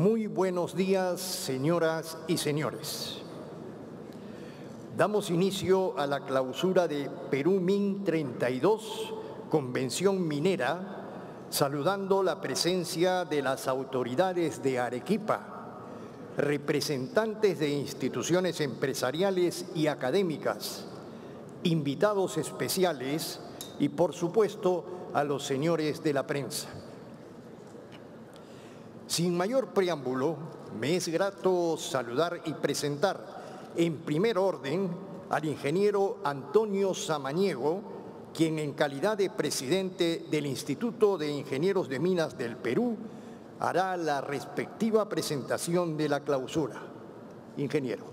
Muy buenos días, señoras y señores. Damos inicio a la clausura de Perú Min 32, Convención Minera, saludando la presencia de las autoridades de Arequipa, representantes de instituciones empresariales y académicas, invitados especiales y, por supuesto, a los señores de la prensa. Sin mayor preámbulo, me es grato saludar y presentar en primer orden al ingeniero Antonio Samaniego, quien en calidad de presidente del Instituto de Ingenieros de Minas del Perú hará la respectiva presentación de la clausura. Ingeniero.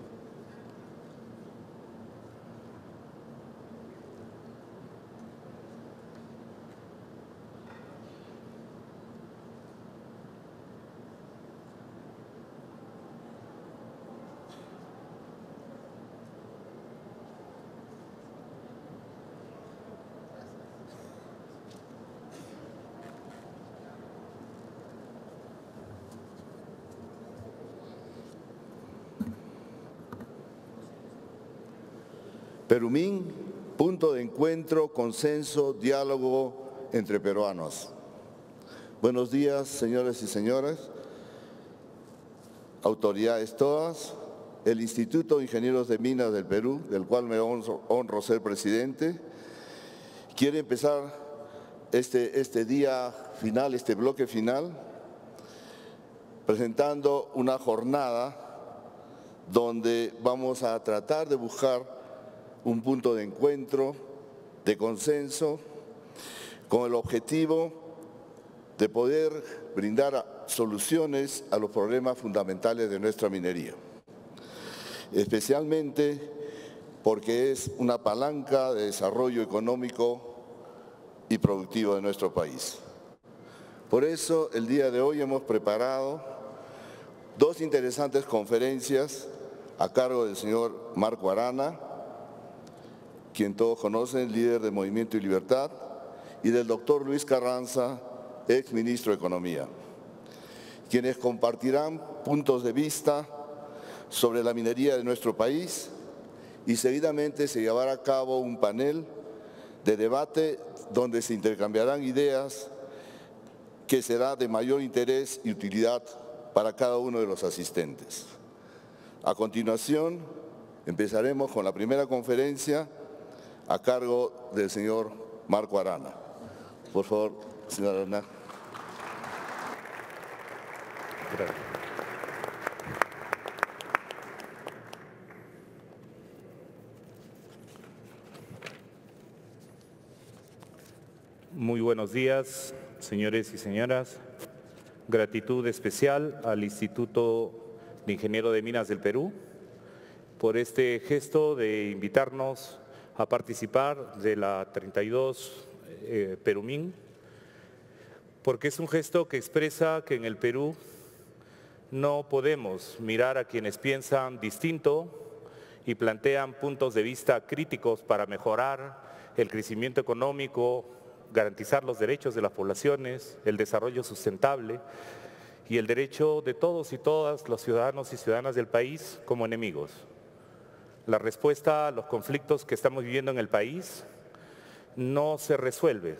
Perumín, punto de encuentro, consenso, diálogo entre peruanos. Buenos días, señores y señoras, autoridades todas, el Instituto de Ingenieros de Minas del Perú, del cual me honro ser presidente, quiere empezar este día final, este bloque final, presentando una jornada donde vamos a tratar de buscar un punto de encuentro, de consenso, con el objetivo de poder brindar soluciones a los problemas fundamentales de nuestra minería, especialmente porque es una palanca de desarrollo económico y productivo de nuestro país. Por eso, el día de hoy hemos preparado dos interesantes conferencias a cargo del señor Marco Arana, quien todos conocen, líder del Movimiento y Libertad, y del doctor Luis Carranza, ex ministro de Economía, quienes compartirán puntos de vista sobre la minería de nuestro país y seguidamente se llevará a cabo un panel de debate donde se intercambiarán ideas que será de mayor interés y utilidad para cada uno de los asistentes. A continuación, empezaremos con la primera conferencia a cargo del señor Marco Arana. Por favor, señor Arana. Gracias. Muy buenos días, señores y señoras. Gratitud especial al Instituto de Ingenieros de Minas del Perú por este gesto de invitarnos a participar de la 32 Perumín, porque es un gesto que expresa que en el Perú no podemos mirar a quienes piensan distinto y plantean puntos de vista críticos para mejorar el crecimiento económico, garantizar los derechos de las poblaciones, el desarrollo sustentable y el derecho de todos y todas los ciudadanos y ciudadanas del país como enemigos. La respuesta a los conflictos que estamos viviendo en el país no se resuelve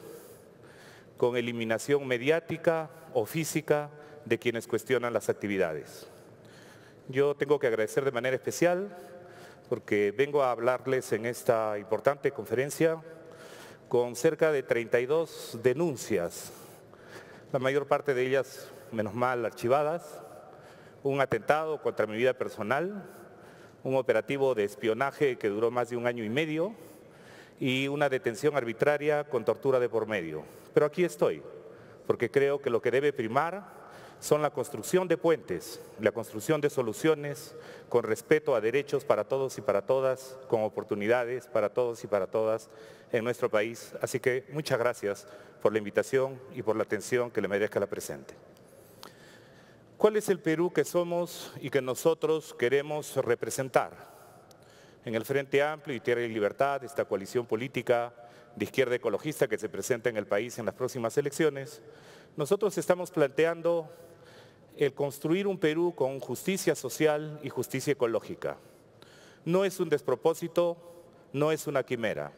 con eliminación mediática o física de quienes cuestionan las actividades. Yo tengo que agradecer de manera especial porque vengo a hablarles en esta importante conferencia con cerca de 32 denuncias, la mayor parte de ellas, menos mal, archivadas, un atentado contra mi vida personal, un operativo de espionaje que duró más de 1 año y medio y una detención arbitraria con tortura de por medio. Pero aquí estoy, porque creo que lo que debe primar son la construcción de puentes, la construcción de soluciones con respeto a derechos para todos y para todas, con oportunidades para todos y para todas en nuestro país. Así que muchas gracias por la invitación y por la atención que le merezca la presente. ¿Cuál es el Perú que somos y que nosotros queremos representar? En el Frente Amplio y Tierra y Libertad, esta coalición política de izquierda ecologista que se presenta en el país en las próximas elecciones, nosotros estamos planteando el construir un Perú con justicia social y justicia ecológica. No es un despropósito, no es una quimera.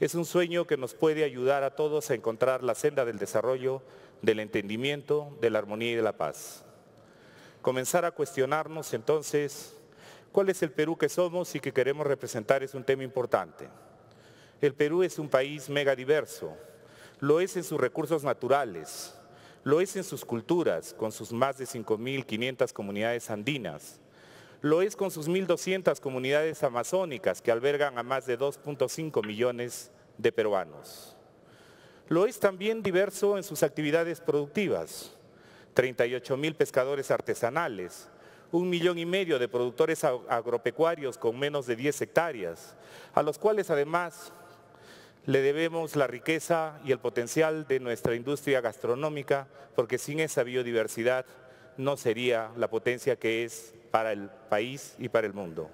Es un sueño que nos puede ayudar a todos a encontrar la senda del desarrollo, del entendimiento, de la armonía y de la paz. Comenzar a cuestionarnos entonces cuál es el Perú que somos y que queremos representar es un tema importante. El Perú es un país megadiverso, lo es en sus recursos naturales, lo es en sus culturas, con sus más de 5.500 comunidades andinas, lo es con sus 1.200 comunidades amazónicas que albergan a más de 2.5 millones de peruanos. Lo es también diverso en sus actividades productivas, 38.000 pescadores artesanales, 1,5 millones de productores agropecuarios con menos de 10 hectáreas, a los cuales además le debemos la riqueza y el potencial de nuestra industria gastronómica, porque sin esa biodiversidad no sería la potencia que es para el país y para el mundo.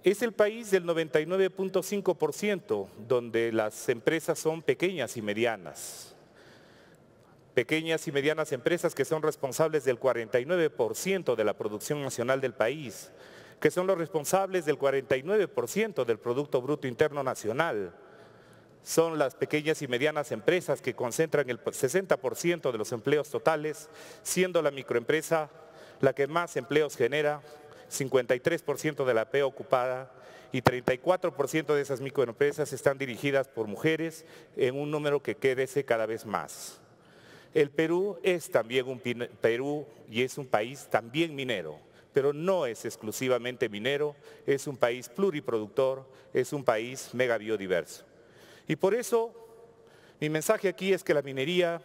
Es el país del 99.5%, donde las empresas son pequeñas y medianas. Pequeñas y medianas empresas que son responsables del 49% de la producción nacional del país, que son los responsables del 49% del Producto Bruto Interno Nacional. Son las pequeñas y medianas empresas que concentran el 60% de los empleos totales, siendo la microempresa la que más empleos genera, 53% de la PEA ocupada y 34% de esas microempresas están dirigidas por mujeres en un número que crece cada vez más. El Perú es también un país también minero, pero no es exclusivamente minero, es un país pluriproductor, es un país mega biodiverso. Y por eso mi mensaje aquí es que la minería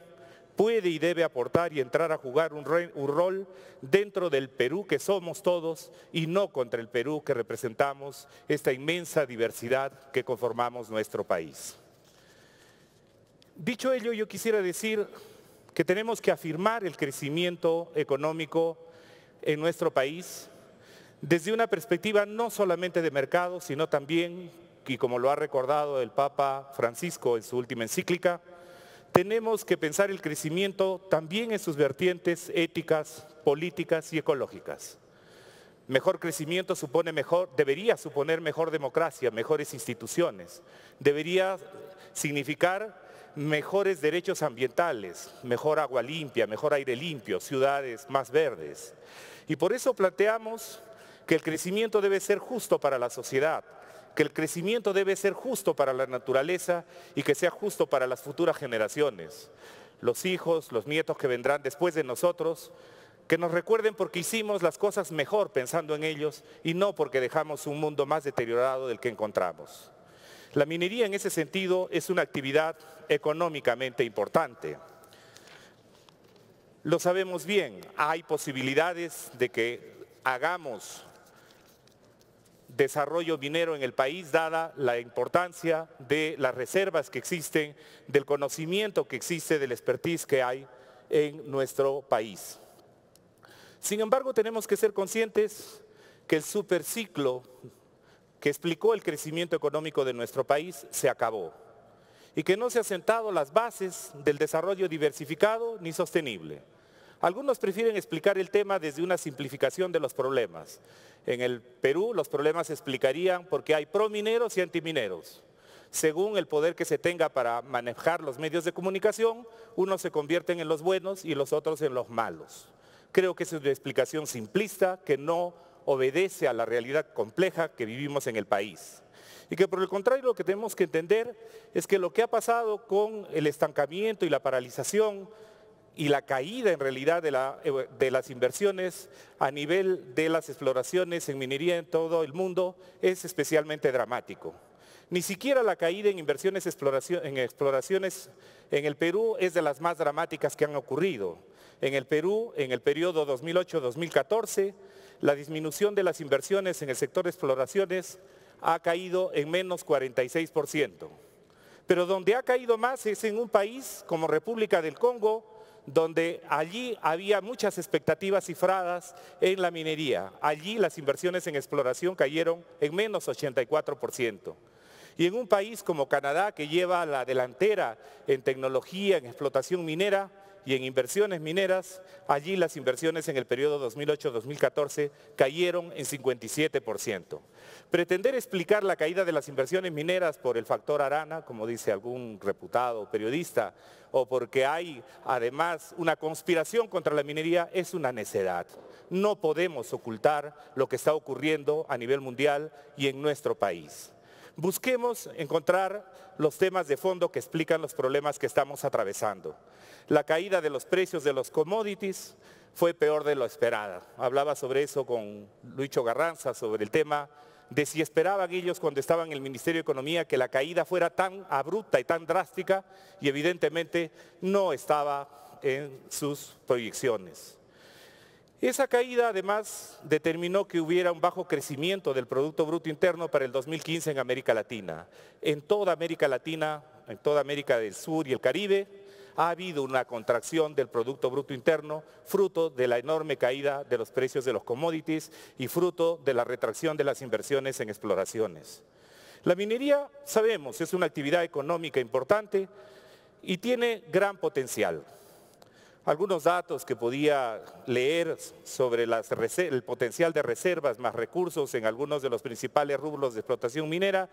puede y debe aportar y entrar a jugar un rol dentro del Perú que somos todos y no contra el Perú que representamos, esta inmensa diversidad que conformamos nuestro país. Dicho ello, yo quisiera decir que tenemos que afirmar el crecimiento económico en nuestro país desde una perspectiva no solamente de mercado, sino también, y como lo ha recordado el Papa Francisco en su última encíclica, tenemos que pensar el crecimiento también en sus vertientes éticas, políticas y ecológicas. Mejor crecimiento debería suponer mejor democracia, mejores instituciones, debería significar mejores derechos ambientales, mejor agua limpia, mejor aire limpio, ciudades más verdes. Y por eso planteamos que el crecimiento debe ser justo para la sociedad, que el crecimiento debe ser justo para la naturaleza y que sea justo para las futuras generaciones. Los hijos, los nietos que vendrán después de nosotros, que nos recuerden porque hicimos las cosas mejor pensando en ellos y no porque dejamos un mundo más deteriorado del que encontramos. La minería en ese sentido es una actividad económicamente importante. Lo sabemos bien, hay posibilidades de que hagamos desarrollo minero en el país, dada la importancia de las reservas que existen, del conocimiento que existe, del expertise que hay en nuestro país. Sin embargo, tenemos que ser conscientes que el superciclo que explicó el crecimiento económico de nuestro país se acabó y que no se han sentado las bases del desarrollo diversificado ni sostenible. Algunos prefieren explicar el tema desde una simplificación de los problemas. En el Perú los problemas se explicarían porque hay promineros y antimineros. Según el poder que se tenga para manejar los medios de comunicación, unos se convierten en los buenos y los otros en los malos. Creo que es una explicación simplista que no obedece a la realidad compleja que vivimos en el país. Y que por el contrario lo que tenemos que entender es que lo que ha pasado con el estancamiento y la paralización y la caída en realidad de las inversiones a nivel de las exploraciones en minería en todo el mundo es especialmente dramático. Ni siquiera la caída en inversiones en exploraciones en el Perú es de las más dramáticas que han ocurrido. En el Perú, en el periodo 2008-2014, la disminución de las inversiones en el sector de exploraciones ha caído en menos 46%. Pero donde ha caído más es en un país como República del Congo, donde allí había muchas expectativas cifradas en la minería. Allí las inversiones en exploración cayeron en menos 84%. Y en un país como Canadá, que lleva la delantera en tecnología, en explotación minera, y en inversiones mineras, allí las inversiones en el periodo 2008-2014 cayeron en 57%. Pretender explicar la caída de las inversiones mineras por el factor Arana, como dice algún reputado periodista, o porque hay además una conspiración contra la minería, es una necedad. No podemos ocultar lo que está ocurriendo a nivel mundial y en nuestro país. Busquemos encontrar los temas de fondo que explican los problemas que estamos atravesando. La caída de los precios de los commodities fue peor de lo esperado. Hablaba sobre eso con Lucho Garranza, sobre el tema de si esperaban ellos cuando estaban en el Ministerio de Economía que la caída fuera tan abrupta y tan drástica, y evidentemente no estaba en sus proyecciones. Esa caída además determinó que hubiera un bajo crecimiento del Producto Bruto Interno para el 2015 en América Latina. En toda América Latina, en toda América del Sur y el Caribe, ha habido una contracción del Producto Bruto Interno, fruto de la enorme caída de los precios de los commodities y fruto de la retracción de las inversiones en exploraciones. La minería, sabemos, es una actividad económica importante y tiene gran potencial. Algunos datos que podía leer sobre el potencial de reservas más recursos en algunos de los principales rubros de explotación minera,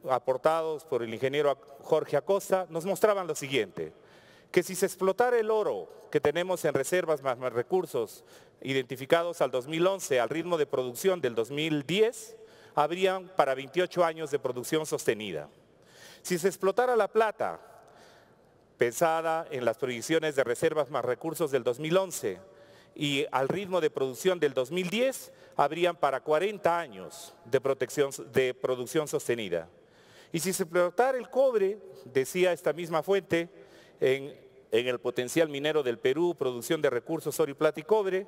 aportados por el ingeniero Jorge Acosta, nos mostraban lo siguiente: que si se explotara el oro que tenemos en reservas más recursos identificados al 2011 al ritmo de producción del 2010, habrían para 28 años de producción sostenida. Si se explotara la plata, pensada en las proyecciones de reservas más recursos del 2011 y al ritmo de producción del 2010, habrían para 40 años de producción sostenida. Y si se explotara el cobre, decía esta misma fuente, en el potencial minero del Perú, producción de recursos oro y plata y cobre,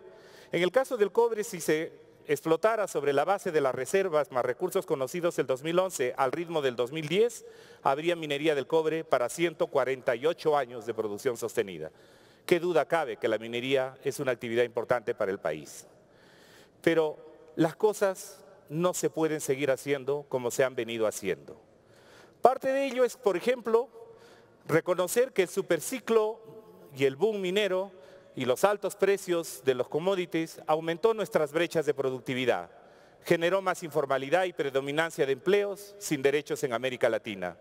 en el caso del cobre, si se explotara sobre la base de las reservas más recursos conocidos el 2011 al ritmo del 2010, habría minería del cobre para 148 años de producción sostenida. Qué duda cabe que la minería es una actividad importante para el país. Pero las cosas no se pueden seguir haciendo como se han venido haciendo. Parte de ello es, por ejemplo, reconocer que el superciclo y el boom minero y los altos precios de los commodities aumentó nuestras brechas de productividad, generó más informalidad y predominancia de empleos sin derechos en América Latina.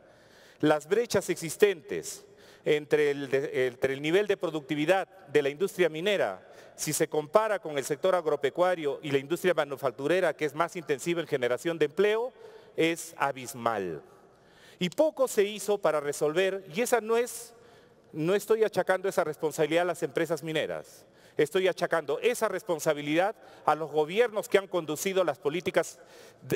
Las brechas existentes entre el nivel de productividad de la industria minera, si se compara con el sector agropecuario y la industria manufacturera, que es más intensiva en generación de empleo, es abismal. Y poco se hizo para resolver, y esa no estoy achacando esa responsabilidad a las empresas mineras, estoy achacando esa responsabilidad a los gobiernos que han conducido las políticas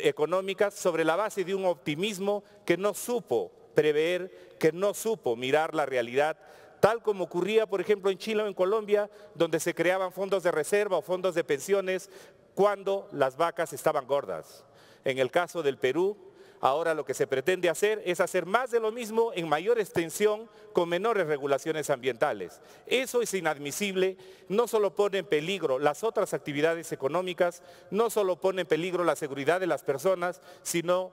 económicas sobre la base de un optimismo que no supo prever, que no supo mirar la realidad, tal como ocurría, por ejemplo, en Chile o en Colombia, donde se creaban fondos de reserva o fondos de pensiones cuando las vacas estaban gordas. En el caso del Perú, ahora lo que se pretende hacer es hacer más de lo mismo en mayor extensión con menores regulaciones ambientales. Eso es inadmisible, no solo pone en peligro las otras actividades económicas, no solo pone en peligro la seguridad de las personas, sino,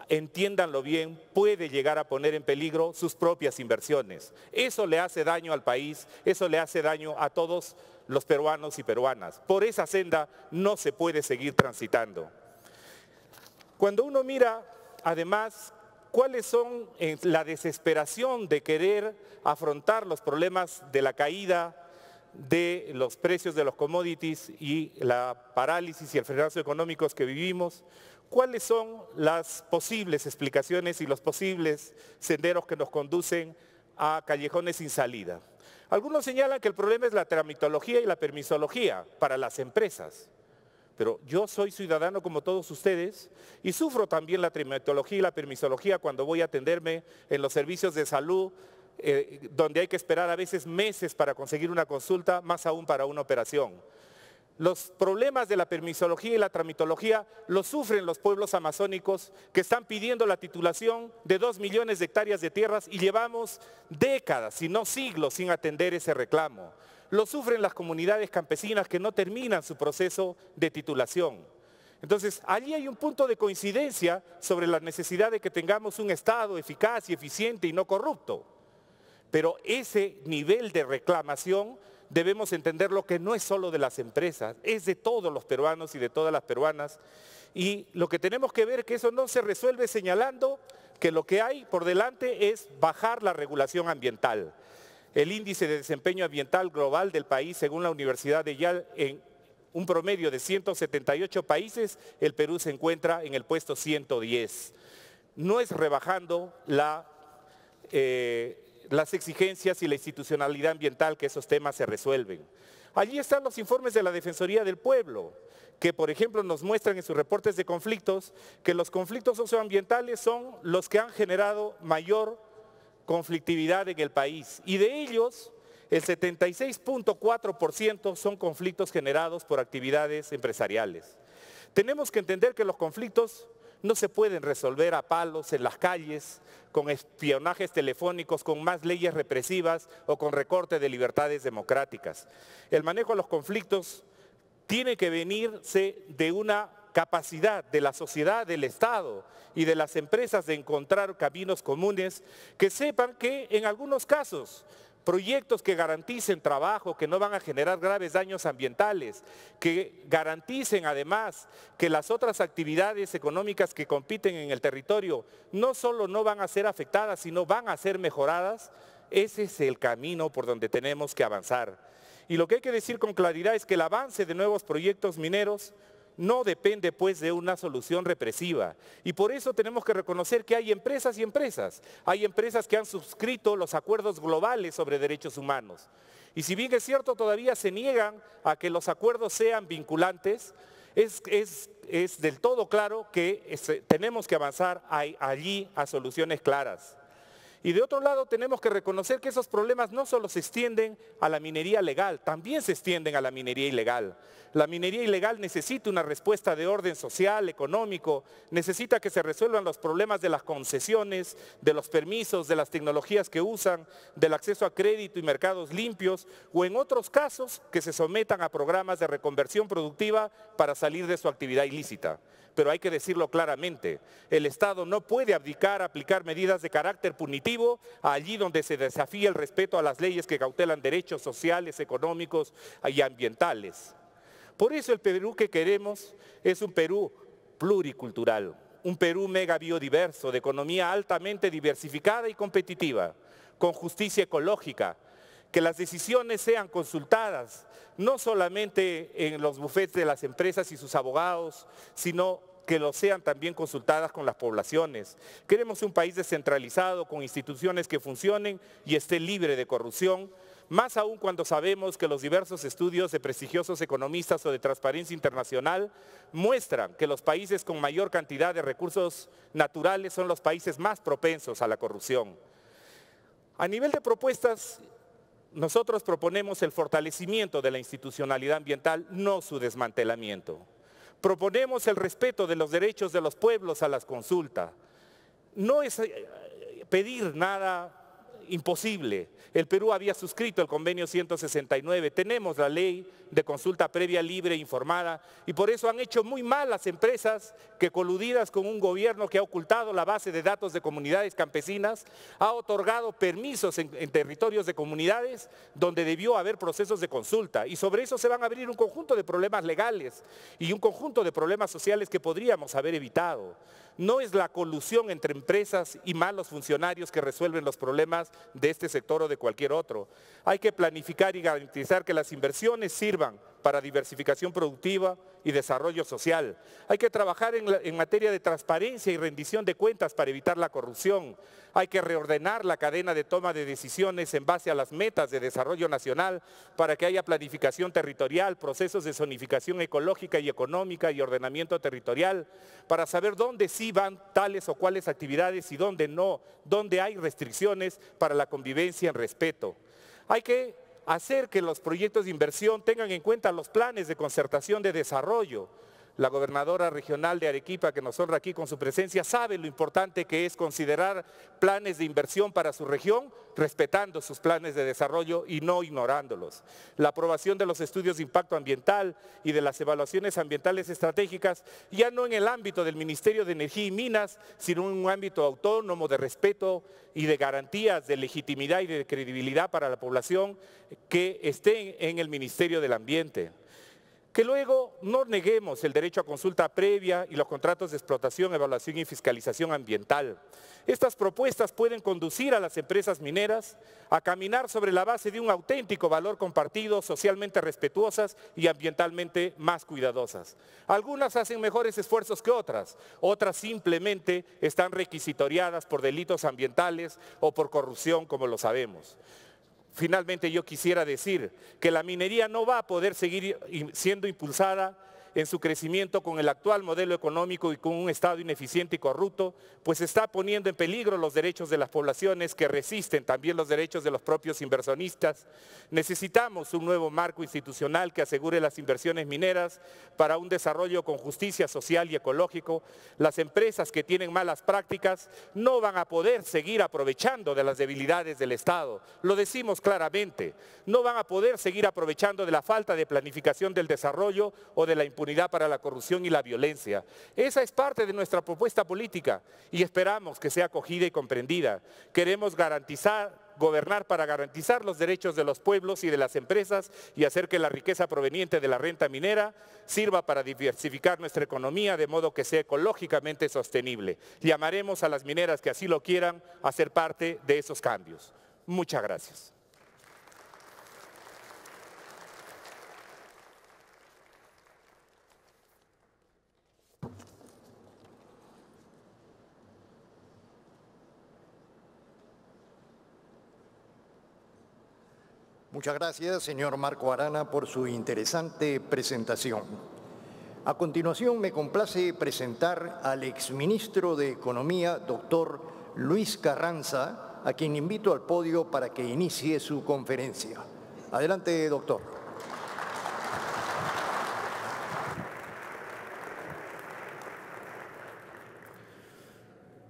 entiéndanlo bien, puede llegar a poner en peligro sus propias inversiones. Eso le hace daño al país, eso le hace daño a todos los peruanos y peruanas. Por esa senda no se puede seguir transitando. Cuando uno mira, además, cuáles son la desesperación de querer afrontar los problemas de la caída de los precios de los commodities y la parálisis y el frenazo económicos que vivimos, cuáles son las posibles explicaciones y los posibles senderos que nos conducen a callejones sin salida. Algunos señalan que el problema es la tramitología y la permisología para las empresas. Pero yo soy ciudadano como todos ustedes y sufro también la tramitología y la permisología cuando voy a atenderme en los servicios de salud, donde hay que esperar a veces meses para conseguir una consulta, más aún para una operación. Los problemas de la permisología y la tramitología los sufren los pueblos amazónicos que están pidiendo la titulación de 2 millones de hectáreas de tierras y llevamos décadas, si no siglos, sin atender ese reclamo. Lo sufren las comunidades campesinas que no terminan su proceso de titulación. Entonces, allí hay un punto de coincidencia sobre la necesidad de que tengamos un Estado eficaz y eficiente y no corrupto. Pero ese nivel de reclamación debemos entenderlo que no es solo de las empresas, es de todos los peruanos y de todas las peruanas. Y lo que tenemos que ver es que eso no se resuelve señalando que lo que hay por delante es bajar la regulación ambiental. El índice de desempeño ambiental global del país, según la Universidad de Yale, en un promedio de 178 países, el Perú se encuentra en el puesto 110. No es rebajando las exigencias y la institucionalidad ambiental que esos temas se resuelven. Allí están los informes de la Defensoría del Pueblo, que por ejemplo nos muestran en sus reportes de conflictos que los conflictos socioambientales son los que han generado mayor conflictividad en el país. Y de ellos, el 76.4% son conflictos generados por actividades empresariales. Tenemos que entender que los conflictos no se pueden resolver a palos en las calles, con espionajes telefónicos, con más leyes represivas o con recorte de libertades democráticas. El manejo de los conflictos tiene que venirse de una capacidad de la sociedad, del Estado y de las empresas de encontrar caminos comunes que sepan que en algunos casos proyectos que garanticen trabajo, que no van a generar graves daños ambientales, que garanticen además que las otras actividades económicas que compiten en el territorio no solo no van a ser afectadas, sino van a ser mejoradas, ese es el camino por donde tenemos que avanzar. Y lo que hay que decir con claridad es que el avance de nuevos proyectos mineros no depende pues de una solución represiva. Y por eso tenemos que reconocer que hay empresas y empresas. Hay empresas que han suscrito los acuerdos globales sobre derechos humanos. Y si bien es cierto, todavía se niegan a que los acuerdos sean vinculantes, es del todo claro que tenemos que avanzar allí a soluciones claras. Y de otro lado tenemos que reconocer que esos problemas no solo se extienden a la minería legal, también se extienden a la minería ilegal. La minería ilegal necesita una respuesta de orden social, económico, necesita que se resuelvan los problemas de las concesiones, de los permisos, de las tecnologías que usan, del acceso a crédito y mercados limpios, o en otros casos que se sometan a programas de reconversión productiva para salir de su actividad ilícita. Pero hay que decirlo claramente, el Estado no puede abdicar a aplicar medidas de carácter punitivo allí donde se desafía el respeto a las leyes que cautelan derechos sociales, económicos y ambientales. Por eso el Perú que queremos es un Perú pluricultural, un Perú mega biodiverso, de economía altamente diversificada y competitiva, con justicia ecológica, que las decisiones sean consultadas, no solamente en los bufetes de las empresas y sus abogados, sino que lo sean también consultadas con las poblaciones. Queremos un país descentralizado, con instituciones que funcionen y esté libre de corrupción, más aún cuando sabemos que los diversos estudios de prestigiosos economistas o de Transparencia Internacional muestran que los países con mayor cantidad de recursos naturales son los países más propensos a la corrupción. A nivel de propuestas, nosotros proponemos el fortalecimiento de la institucionalidad ambiental, no su desmantelamiento. Proponemos el respeto de los derechos de los pueblos a las consultas. No es pedir nada imposible. El Perú había suscrito el convenio 169, tenemos la ley de consulta previa, libre e informada, y por eso han hecho muy mal las empresas que, coludidas con un gobierno que ha ocultado la base de datos de comunidades campesinas, ha otorgado permisos en territorios de comunidades donde debió haber procesos de consulta, y sobre eso se van a abrir un conjunto de problemas legales y un conjunto de problemas sociales que podríamos haber evitado. No es la colusión entre empresas y malos funcionarios que resuelven los problemas de este sector o de cualquier otro. Hay que planificar y garantizar que las inversiones sirvan para diversificación productiva y desarrollo social. Hay que trabajar en materia de transparencia y rendición de cuentas para evitar la corrupción. Hay que reordenar la cadena de toma de decisiones en base a las metas de desarrollo nacional para que haya planificación territorial, procesos de zonificación ecológica y económica y ordenamiento territorial, para saber dónde sí van tales o cuales actividades y dónde no, dónde hay restricciones para la convivencia en respeto. Hay que hacer que los proyectos de inversión tengan en cuenta los planes de concertación de desarrollo. La gobernadora regional de Arequipa, que nos honra aquí con su presencia, sabe lo importante que es considerar planes de inversión para su región, respetando sus planes de desarrollo y no ignorándolos. La aprobación de los estudios de impacto ambiental y de las evaluaciones ambientales estratégicas, ya no en el ámbito del Ministerio de Energía y Minas, sino en un ámbito autónomo de respeto y de garantías de legitimidad y de credibilidad para la población que estén en el Ministerio del Ambiente. Que luego no neguemos el derecho a consulta previa y los contratos de explotación, evaluación y fiscalización ambiental. Estas propuestas pueden conducir a las empresas mineras a caminar sobre la base de un auténtico valor compartido, socialmente respetuosas y ambientalmente más cuidadosas. Algunas hacen mejores esfuerzos que otras simplemente están requisitoriadas por delitos ambientales o por corrupción, como lo sabemos. Finalmente, yo quisiera decir que la minería no va a poder seguir siendo impulsada en su crecimiento con el actual modelo económico y con un Estado ineficiente y corrupto, pues está poniendo en peligro los derechos de las poblaciones que resisten, también los derechos de los propios inversionistas. Necesitamos un nuevo marco institucional que asegure las inversiones mineras para un desarrollo con justicia social y ecológico. Las empresas que tienen malas prácticas no van a poder seguir aprovechando de las debilidades del Estado. Lo decimos claramente, no van a poder seguir aprovechando de la falta de planificación del desarrollo o de la impunidad para la corrupción y la violencia. Esa es parte de nuestra propuesta política y esperamos que sea acogida y comprendida. Queremos gobernar para garantizar los derechos de los pueblos y de las empresas y hacer que la riqueza proveniente de la renta minera sirva para diversificar nuestra economía de modo que sea ecológicamente sostenible. Llamaremos a las mineras que así lo quieran a ser parte de esos cambios. Muchas gracias. Muchas gracias, señor Marco Arana, por su interesante presentación. A continuación, me complace presentar al exministro de Economía, doctor Luis Carranza, a quien invito al podio para que inicie su conferencia. Adelante, doctor.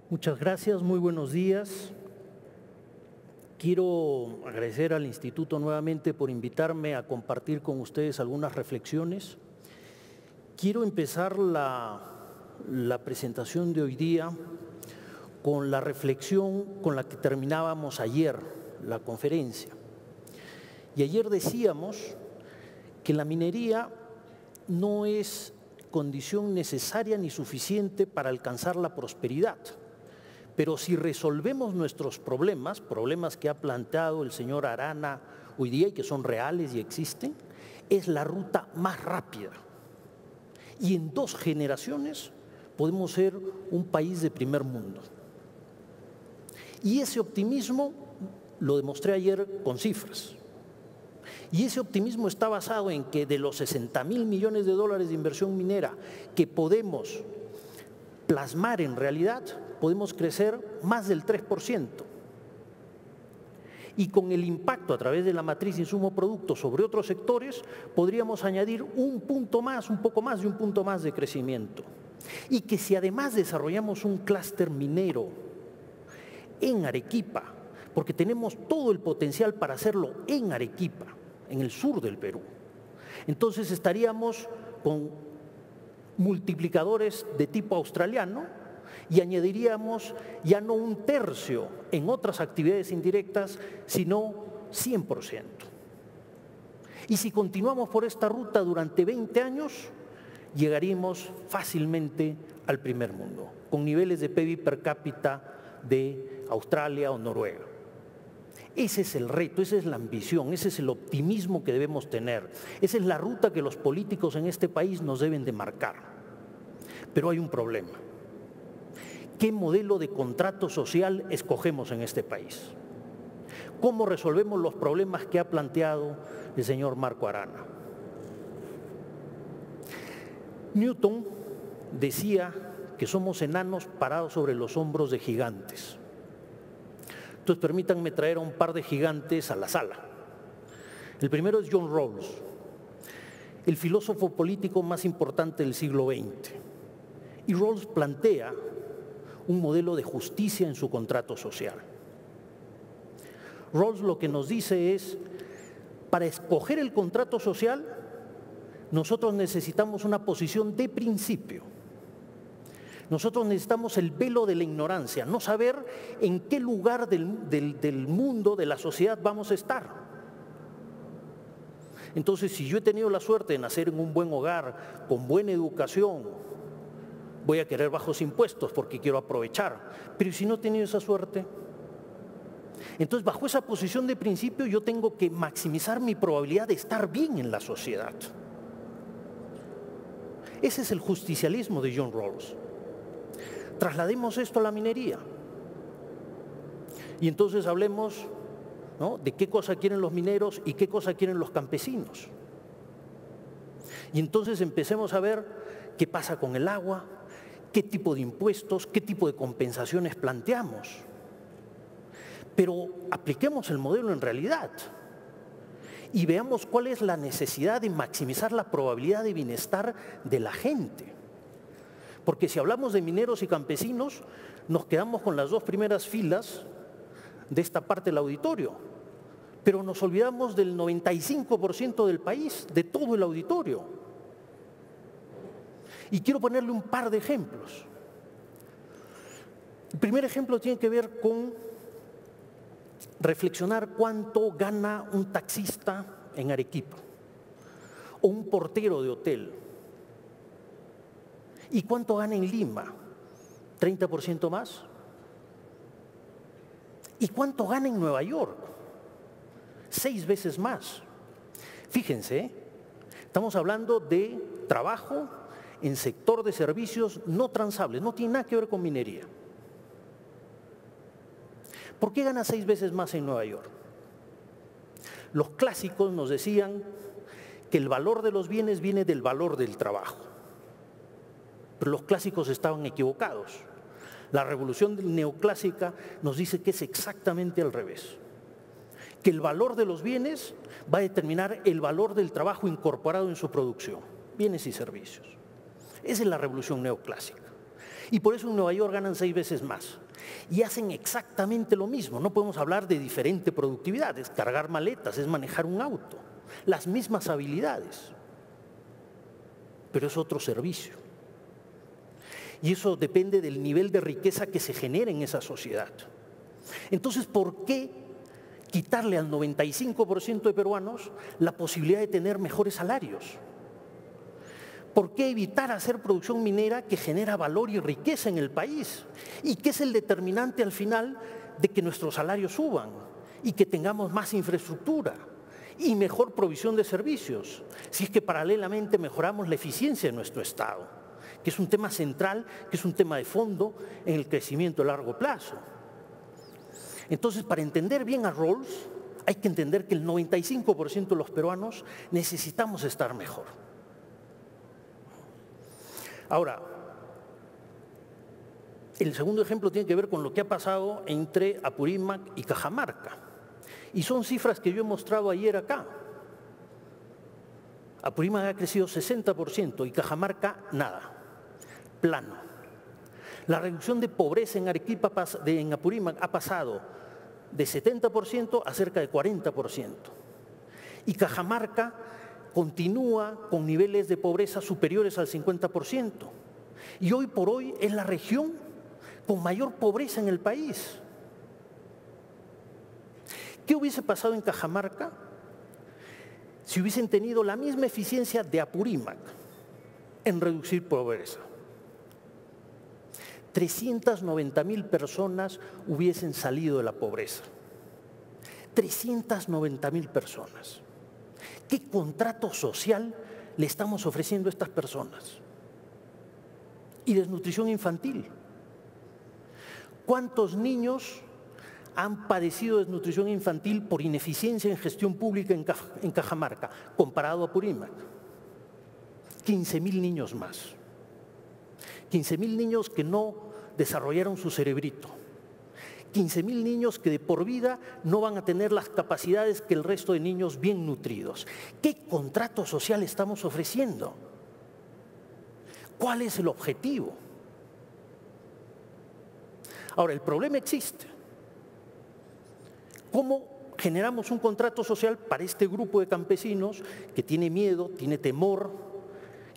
Muchas gracias, muy buenos días. Quiero agradecer al Instituto nuevamente por invitarme a compartir con ustedes algunas reflexiones. Quiero empezar la presentación de hoy día con la reflexión con la que terminábamos ayer la conferencia. Y ayer decíamos que la minería no es condición necesaria ni suficiente para alcanzar la prosperidad. Pero si resolvemos nuestros problemas que ha planteado el señor Arana hoy día y que son reales y existen, es la ruta más rápida. Y en 2 generaciones podemos ser un país de primer mundo. Y ese optimismo lo demostré ayer con cifras. Y ese optimismo está basado en que de los 60.000 millones de dólares de inversión minera que podemos plasmar en realidad, podemos crecer más del 3%. Y con el impacto a través de la matriz insumo-producto sobre otros sectores, podríamos añadir un punto más, un poco más de un punto más de crecimiento. Y que si además desarrollamos un clúster minero en Arequipa, porque tenemos todo el potencial para hacerlo en Arequipa, en el sur del Perú, entonces estaríamos con multiplicadores de tipo australiano, y añadiríamos ya no 1/3 en otras actividades indirectas, sino 100%. Y si continuamos por esta ruta durante 20 años, llegaríamos fácilmente al primer mundo, con niveles de PIB per cápita de Australia o Noruega. Ese es el reto, esa es la ambición, ese es el optimismo que debemos tener. Esa es la ruta que los políticos en este país nos deben de marcar. Pero hay un problema. ¿Qué modelo de contrato social escogemos en este país? ¿Cómo resolvemos los problemas que ha planteado el señor Marco Arana? Newton decía que somos enanos parados sobre los hombros de gigantes. Entonces permítanme traer a un par de gigantes a la sala. El primero es John Rawls. el filósofo político más importante del siglo XX. Y Rawls plantea un modelo de justicia en su contrato social. Rawls lo que nos dice es, para escoger el contrato social, nosotros necesitamos una posición de principio. Nosotros necesitamos el velo de la ignorancia, no saber en qué lugar del mundo, de la sociedad vamos a estar. Entonces, si yo he tenido la suerte de nacer en un buen hogar, con buena educación, voy a querer bajos impuestos porque quiero aprovechar. Pero si no he tenido esa suerte, entonces bajo esa posición de principio yo tengo que maximizar mi probabilidad de estar bien en la sociedad. Ese es el justicialismo de John Rawls. Traslademos esto a la minería. Y entonces hablemos, ¿no?, de qué cosa quieren los mineros y qué cosa quieren los campesinos. Y entonces empecemos a ver qué pasa con el agua, qué tipo de impuestos, qué tipo de compensaciones planteamos. Pero apliquemos el modelo en realidad y veamos cuál es la necesidad de maximizar la probabilidad de bienestar de la gente. Porque si hablamos de mineros y campesinos, nos quedamos con las dos primeras filas de esta parte del auditorio, pero nos olvidamos del 95% del país, de todo el auditorio. Y quiero ponerle un par de ejemplos. El primer ejemplo tiene que ver con reflexionar cuánto gana un taxista en Arequipa o un portero de hotel. ¿Y cuánto gana en Lima? ¿30% más? ¿Y cuánto gana en Nueva York? 6 veces más. Fíjense, estamos hablando de trabajo en sector de servicios no transables, no tiene nada que ver con minería. ¿Por qué gana 6 veces más en Nueva York? Los clásicos nos decían que el valor de los bienes viene del valor del trabajo. Pero los clásicos estaban equivocados. La revolución neoclásica nos dice que es exactamente al revés. Que el valor de los bienes va a determinar el valor del trabajo incorporado en su producción, bienes y servicios. Esa es la revolución neoclásica. Y por eso en Nueva York ganan 6 veces más. Y hacen exactamente lo mismo. No podemos hablar de diferente productividad. Es cargar maletas, es manejar un auto. Las mismas habilidades. Pero es otro servicio. Y eso depende del nivel de riqueza que se genera en esa sociedad. Entonces, ¿por qué quitarle al 95% de peruanos la posibilidad de tener mejores salarios? ¿Por qué evitar hacer producción minera que genera valor y riqueza en el país? Y que es el determinante al final de que nuestros salarios suban y que tengamos más infraestructura y mejor provisión de servicios, si es que paralelamente mejoramos la eficiencia de nuestro Estado, que es un tema central, que es un tema de fondo en el crecimiento a largo plazo. Entonces, para entender bien a Rawls, hay que entender que el 95% de los peruanos necesitamos estar mejor. Ahora, el segundo ejemplo tiene que ver con lo que ha pasado entre Apurímac y Cajamarca. Y son cifras que yo he mostrado ayer acá. Apurímac ha crecido 60% y Cajamarca nada, plano. La reducción de pobreza en Arequipa, en Apurímac, ha pasado de 70% a cerca de 40%. Y Cajamarca continúa con niveles de pobreza superiores al 50%. Y hoy por hoy es la región con mayor pobreza en el país. ¿Qué hubiese pasado en Cajamarca si hubiesen tenido la misma eficiencia de Apurímac en reducir pobreza? 390.000 personas hubiesen salido de la pobreza. 390.000 personas. ¿Qué contrato social le estamos ofreciendo a estas personas? Y desnutrición infantil. ¿Cuántos niños han padecido desnutrición infantil por ineficiencia en gestión pública en Cajamarca, comparado a Apurímac? 15.000 niños más. 15.000 niños que no desarrollaron su cerebrito. 15.000 niños que de por vida no van a tener las capacidades que el resto de niños bien nutridos. ¿Qué contrato social estamos ofreciendo? ¿Cuál es el objetivo? Ahora, el problema existe. ¿Cómo generamos un contrato social para este grupo de campesinos que tiene miedo, tiene temor,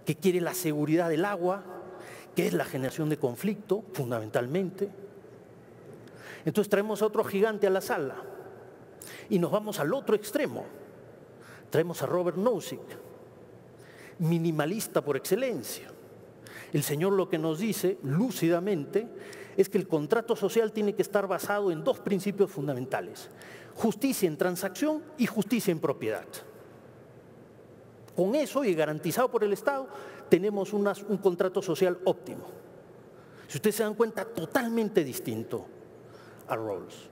que quiere la seguridad del agua, que es la generación de conflicto, fundamentalmente? Entonces traemos a otro gigante a la sala y nos vamos al otro extremo. Traemos a Robert Nozick, minimalista por excelencia. El señor lo que nos dice lúcidamente es que el contrato social tiene que estar basado en dos principios fundamentales: justicia en transacción y justicia en propiedad. Con eso, y garantizado por el Estado, tenemos un contrato social óptimo. Si ustedes se dan cuenta, totalmente distinto a Rawls.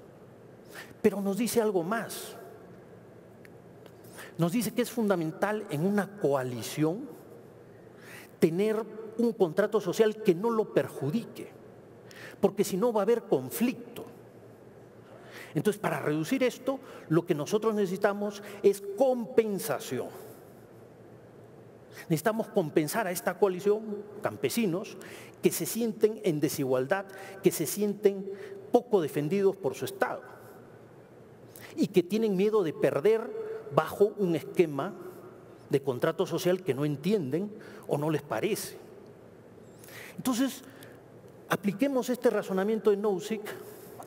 Pero nos dice algo más. Nos dice que es fundamental en una coalición tener un contrato social que no lo perjudique, porque si no va a haber conflicto. Entonces, para reducir esto, lo que nosotros necesitamos es compensación. Necesitamos compensar a esta coalición, campesinos, que se sienten en desigualdad, que se sienten poco defendidos por su Estado y que tienen miedo de perder bajo un esquema de contrato social que no entienden o no les parece. Entonces, apliquemos este razonamiento de Nozick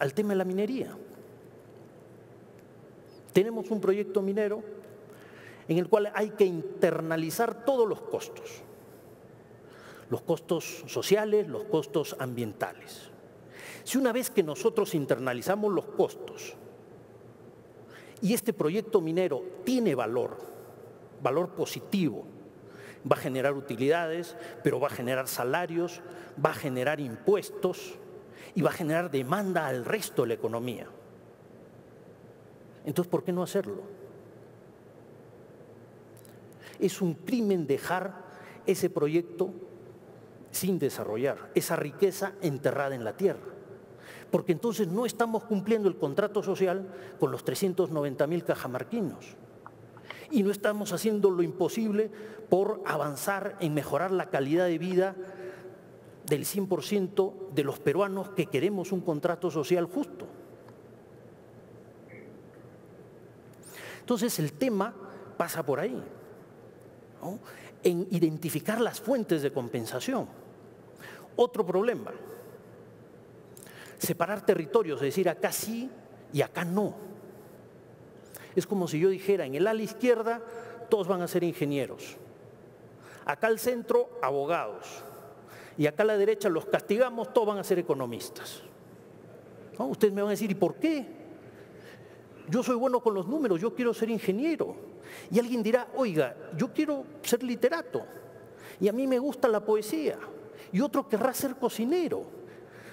al tema de la minería. Tenemos un proyecto minero en el cual hay que internalizar todos los costos sociales, los costos ambientales. Si una vez que nosotros internalizamos los costos y este proyecto minero tiene valor positivo, va a generar utilidades, pero va a generar salarios, va a generar impuestos y va a generar demanda al resto de la economía. Entonces, ¿por qué no hacerlo? Es un crimen dejar ese proyecto sin desarrollar, esa riqueza enterrada en la tierra. Porque entonces no estamos cumpliendo el contrato social con los 390.000 cajamarquinos. Y no estamos haciendo lo imposible por avanzar en mejorar la calidad de vida del 100% de los peruanos que queremos un contrato social justo. Entonces el tema pasa por ahí, ¿no? En identificar las fuentes de compensación. Otro problema, separar territorios, es decir, acá sí y acá no. Es como si yo dijera, en el ala izquierda todos van a ser ingenieros, acá al centro abogados y acá a la derecha los castigamos, todos van a ser economistas. ¿No? Ustedes me van a decir, ¿y por qué? Yo soy bueno con los números, yo quiero ser ingeniero. Y alguien dirá, oiga, yo quiero ser literato y a mí me gusta la poesía. Y otro querrá ser cocinero.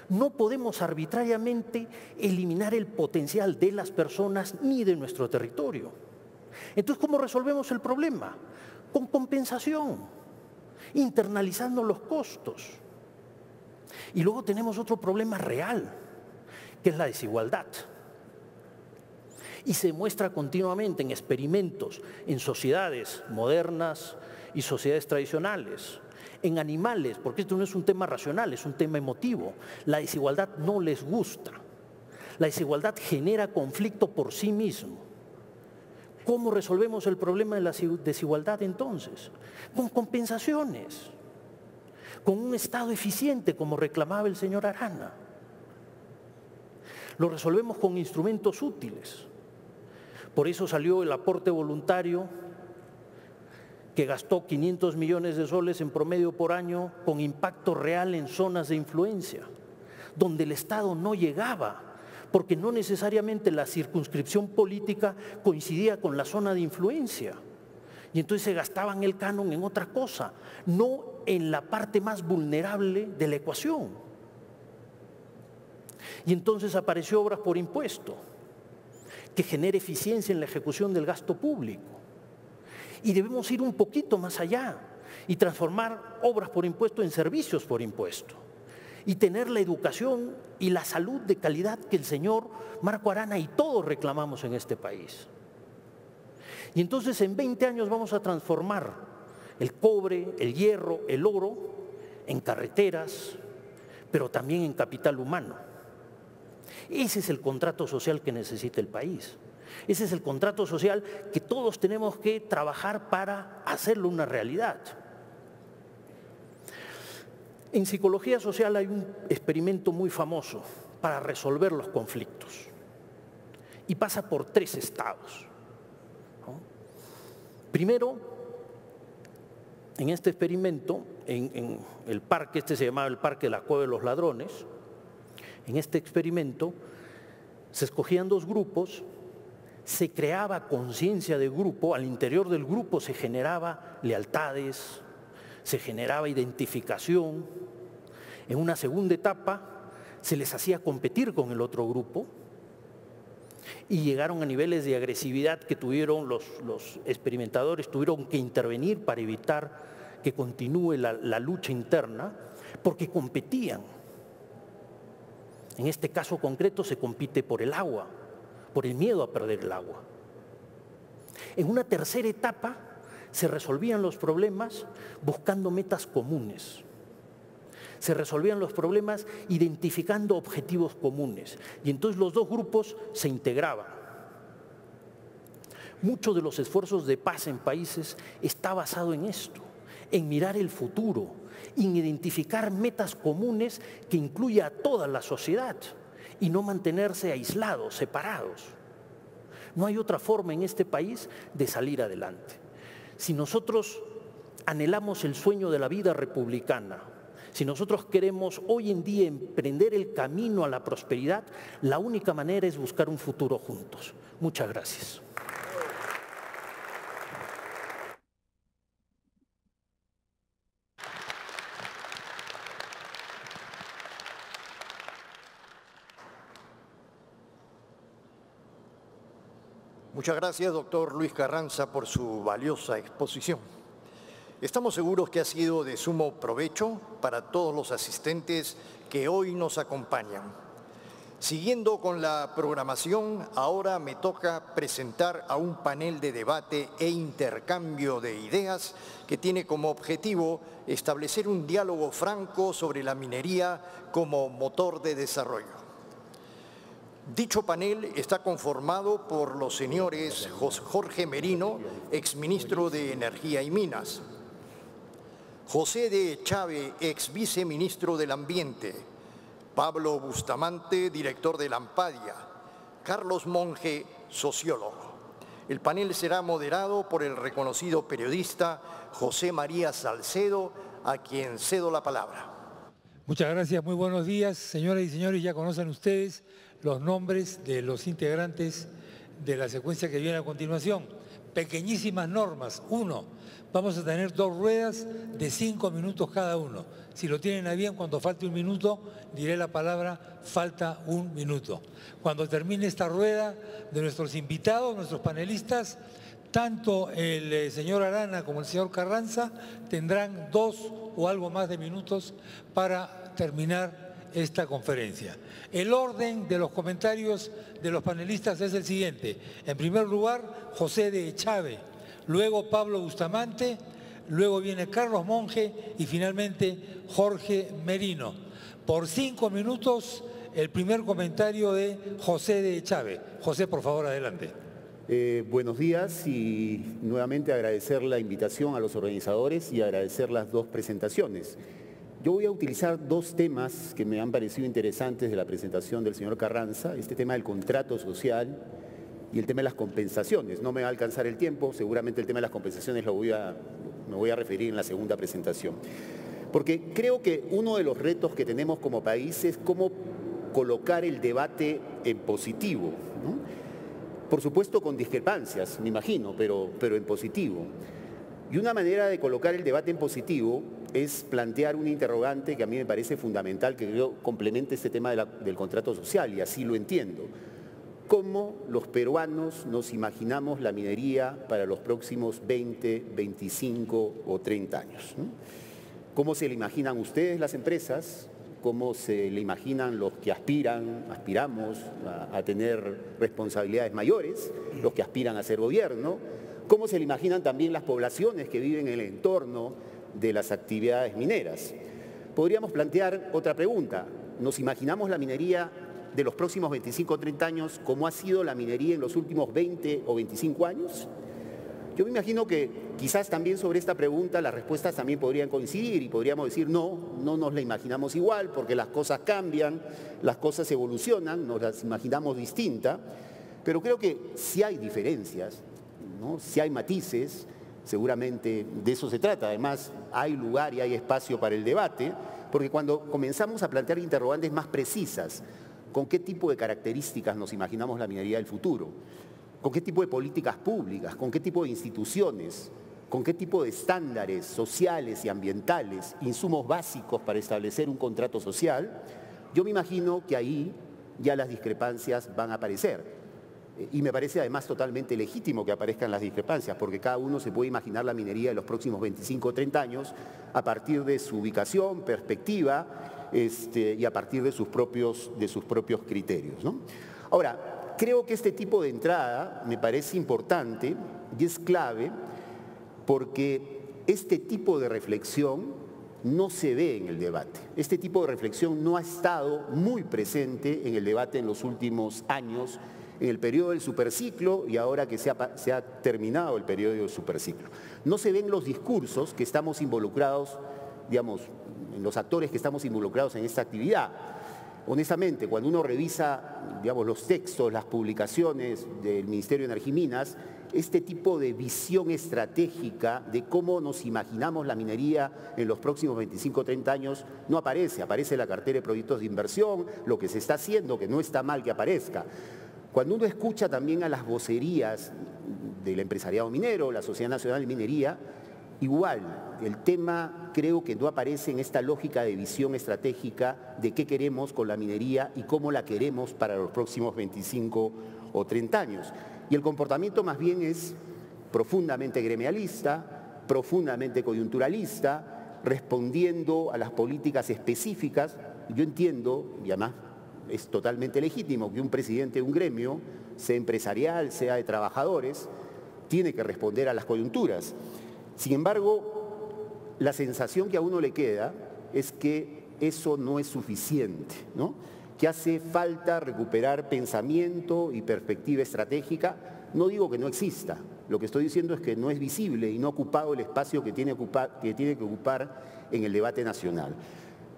No podemos arbitrariamente eliminar el potencial de las personas ni de nuestro territorio. Entonces, ¿cómo resolvemos el problema? Con compensación, internalizando los costos. Y luego tenemos otro problema real, que es la desigualdad. Y se muestra continuamente en experimentos, en sociedades modernas y sociedades tradicionales, en animales, porque esto no es un tema racional, es un tema emotivo. La desigualdad no les gusta. La desigualdad genera conflicto por sí mismo. ¿Cómo resolvemos el problema de la desigualdad entonces? Con compensaciones, con un Estado eficiente, como reclamaba el señor Arana. Lo resolvemos con instrumentos útiles. Por eso salió el aporte voluntario, que gastó 500 millones de soles en promedio por año con impacto real en zonas de influencia, donde el Estado no llegaba, porque no necesariamente la circunscripción política coincidía con la zona de influencia. Y entonces se gastaban el canon en otra cosa, no en la parte más vulnerable de la ecuación. Y entonces apareció obras por impuesto, que genere eficiencia en la ejecución del gasto público. Y debemos ir un poquito más allá y transformar obras por impuesto en servicios por impuesto. y tener la educación y la salud de calidad que el señor Marco Arana y todos reclamamos en este país. Y entonces en 20 años vamos a transformar el cobre, el hierro, el oro en carreteras, pero también en capital humano. Ese es el contrato social que necesita el país. Ese es el contrato social que todos tenemos que trabajar para hacerlo una realidad. En psicología social hay un experimento muy famoso para resolver los conflictos y pasa por 3 estados. Primero, en este experimento, en el parque, este se llamaba el Parque de la Cueva de los Ladrones, en este experimento se escogían 2 grupos, se creaba conciencia de grupo, al interior del grupo se generaba lealtades, se generaba identificación. En una segunda etapa se les hacía competir con el otro grupo y llegaron a niveles de agresividad que tuvieron los experimentadores, tuvieron que intervenir para evitar que continúe la lucha interna, porque competían. En este caso concreto se compite por el agua, por el miedo a perder el agua. En una tercera etapa se resolvían los problemas buscando metas comunes. Se resolvían los problemas identificando objetivos comunes. Y entonces los 2 grupos se integraban. Muchos de los esfuerzos de paz en países está basado en esto, en mirar el futuro, en identificar metas comunes que incluya a toda la sociedad y no mantenerse aislados, separados. No hay otra forma en este país de salir adelante. Si nosotros anhelamos el sueño de la vida republicana, si nosotros queremos hoy en día emprender el camino a la prosperidad, la única manera es buscar un futuro juntos. Muchas gracias. Muchas gracias, doctor Luis Carranza, por su valiosa exposición. Estamos seguros que ha sido de sumo provecho para todos los asistentes que hoy nos acompañan. Siguiendo con la programación, ahora me toca presentar a un panel de debate e intercambio de ideas que tiene como objetivo establecer un diálogo franco sobre la minería como motor de desarrollo. Dicho panel está conformado por los señores Jorge Merino, exministro de Energía y Minas, José de Echave, exviceministro del Ambiente, Pablo Bustamante, director de la ANPADIA, Carlos Monge, sociólogo. El panel será moderado por el reconocido periodista José María Salcedo, a quien cedo la palabra. Muchas gracias, muy buenos días, señoras y señores. Ya conocen ustedes los nombres de los integrantes de la secuencia que viene a continuación. Pequeñísimas normas. 1, vamos a tener 2 ruedas de 5 minutos cada uno. Si lo tienen a bien, cuando falte 1 minuto, diré la palabra falta 1 minuto. Cuando termine esta rueda de nuestros invitados, nuestros panelistas, tanto el señor Arana como el señor Carranza tendrán 2 o algo más de minutos para terminar esta conferencia. El orden de los comentarios de los panelistas es el siguiente. En primer lugar, José de Echave, luego Pablo Bustamante, luego viene Carlos Monge y finalmente Jorge Merino. Por 5 minutos, el primer comentario de José de Echave. José, por favor, adelante. Buenos días y nuevamente agradecer la invitación a los organizadores y agradecer las 2 presentaciones. Yo voy a utilizar 2 temas que me han parecido interesantes de la presentación del señor Carranza, este tema del contrato social y el tema de las compensaciones. No me va a alcanzar el tiempo, seguramente el tema de las compensaciones me voy a referir en la segunda presentación. Porque creo que uno de los retos que tenemos como país es cómo colocar el debate en positivo, ¿no? Por supuesto con discrepancias, me imagino, pero en positivo. Y una manera de colocar el debate en positivo es plantear un interrogante que a mí me parece fundamental, que creo complementa este tema del contrato social, y así lo entiendo. ¿Cómo los peruanos nos imaginamos la minería para los próximos 20, 25 o 30 años? ¿No? ¿Cómo se le imaginan ustedes las empresas? cómo se le imaginan los que aspiramos a tener responsabilidades mayores, los que aspiran a ser gobierno, cómo se le imaginan también las poblaciones que viven en el entorno de las actividades mineras. Podríamos plantear otra pregunta. ¿Nos imaginamos la minería de los próximos 25 o 30 años como ha sido la minería en los últimos 20 o 25 años? Yo me imagino que quizás también sobre esta pregunta las respuestas también podrían coincidir y podríamos decir no nos la imaginamos igual porque las cosas cambian, las cosas evolucionan, nos las imaginamos distinta, pero creo que sí hay diferencias, ¿no? Sí hay matices, seguramente de eso se trata. Además, hay lugar y hay espacio para el debate, porque cuando comenzamos a plantear interrogantes más precisas, ¿con qué tipo de características nos imaginamos la minería del futuro? ¿Con qué tipo de políticas públicas? ¿Con qué tipo de instituciones? ¿Con qué tipo de estándares sociales y ambientales, insumos básicos para establecer un contrato social? Yo me imagino que ahí ya las discrepancias van a aparecer. Y me parece además totalmente legítimo que aparezcan las discrepancias, porque cada uno se puede imaginar la minería de los próximos 25 o 30 años a partir de su ubicación, perspectiva y a partir de sus propios criterios, ¿no? Ahora, creo que este tipo de entrada me parece importante y es clave porque este tipo de reflexión no se ve en el debate. Este tipo de reflexión no ha estado muy presente en el debate en los últimos años, en el periodo del superciclo y ahora que se ha terminado el periodo del superciclo. No se ven los discursos que estamos involucrados, digamos, en los actores que estamos involucrados en esta actividad. Honestamente, cuando uno revisa, digamos, los textos, las publicaciones del Ministerio de Energía y Minas, este tipo de visión estratégica de cómo nos imaginamos la minería en los próximos 25 o 30 años no aparece. Aparece la cartera de proyectos de inversión, lo que se está haciendo, que no está mal que aparezca. Cuando uno escucha también a las vocerías del empresariado minero, la Sociedad Nacional de Minería, igual, el tema creo que no aparece en esta lógica de visión estratégica de qué queremos con la minería y cómo la queremos para los próximos 25 o 30 años. Y el comportamiento más bien es profundamente gremialista, profundamente coyunturalista, respondiendo a las políticas específicas. Yo entiendo, y además es totalmente legítimo que un presidente de un gremio, sea empresarial, sea de trabajadores, tiene que responder a las coyunturas. Sin embargo, la sensación que a uno le queda es que eso no es suficiente, ¿no? Que hace falta recuperar pensamiento y perspectiva estratégica. No digo que no exista, lo que estoy diciendo es que no es visible y no ha ocupado el espacio que tiene que ocupar en el debate nacional.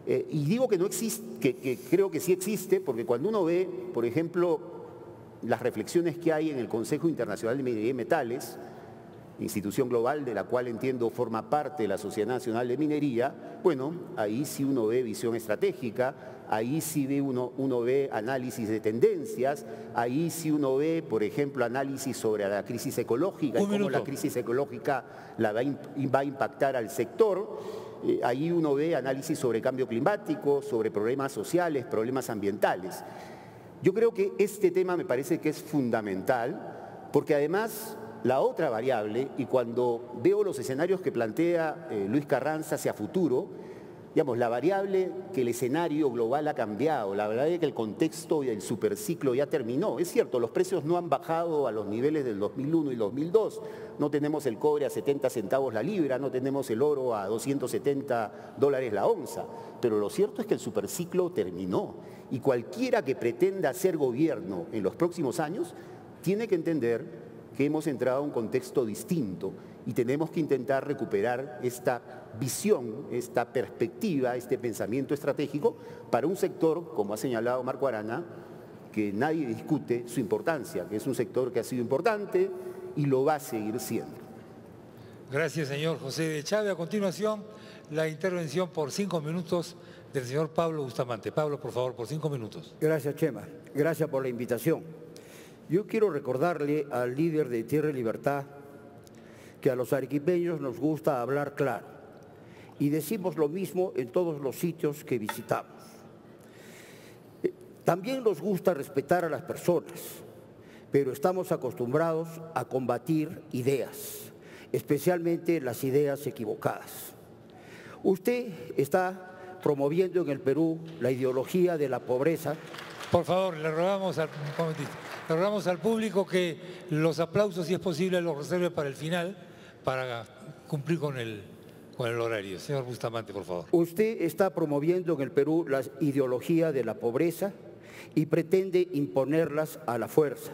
Y digo que no existe, que creo que sí existe, porque cuando uno ve, por ejemplo, las reflexiones que hay en el Consejo Internacional de Minería y Metales, institución global de la cual entiendo forma parte la Sociedad Nacional de Minería, bueno, ahí sí uno ve visión estratégica, ahí sí uno ve análisis de tendencias, ahí sí uno ve, por ejemplo, análisis sobre la crisis ecológica y cómo la crisis ecológica va a impactar al sector. Ahí uno ve análisis sobre cambio climático, sobre problemas sociales, problemas ambientales. Yo creo que este tema me parece que es fundamental, porque además la otra variable, y cuando veo los escenarios que plantea Luis Carranza hacia futuro, digamos, la variable que el escenario global ha cambiado, la verdad es que el contexto y el superciclo ya terminó. Es cierto, los precios no han bajado a los niveles del 2001 y 2002. No tenemos el cobre a 70 centavos la libra, no tenemos el oro a $270 la onza. Pero lo cierto es que el superciclo terminó. Y cualquiera que pretenda hacer gobierno en los próximos años tiene que entender que hemos entrado a un contexto distinto y tenemos que intentar recuperar esta visión, esta perspectiva, este pensamiento estratégico para un sector, como ha señalado Marco Arana, que nadie discute su importancia, que es un sector que ha sido importante y lo va a seguir siendo. Gracias, señor José de Chávez. A continuación, la intervención por 5 minutos del señor Pablo Bustamante. Pablo, por favor, por 5 minutos. Gracias, Chema. Gracias por la invitación. Yo quiero recordarle al líder de Tierra y Libertad que a los arequipeños nos gusta hablar claro y decimos lo mismo en todos los sitios que visitamos. También nos gusta respetar a las personas, pero estamos acostumbrados a combatir ideas, especialmente las ideas equivocadas. Usted está promoviendo en el Perú la ideología de la pobreza. Por favor, le rogamos al público que los aplausos, si es posible, los reserve para el final, para cumplir con el horario. Señor Bustamante, por favor. Usted está promoviendo en el Perú la ideología de la pobreza y pretende imponerlas a la fuerza,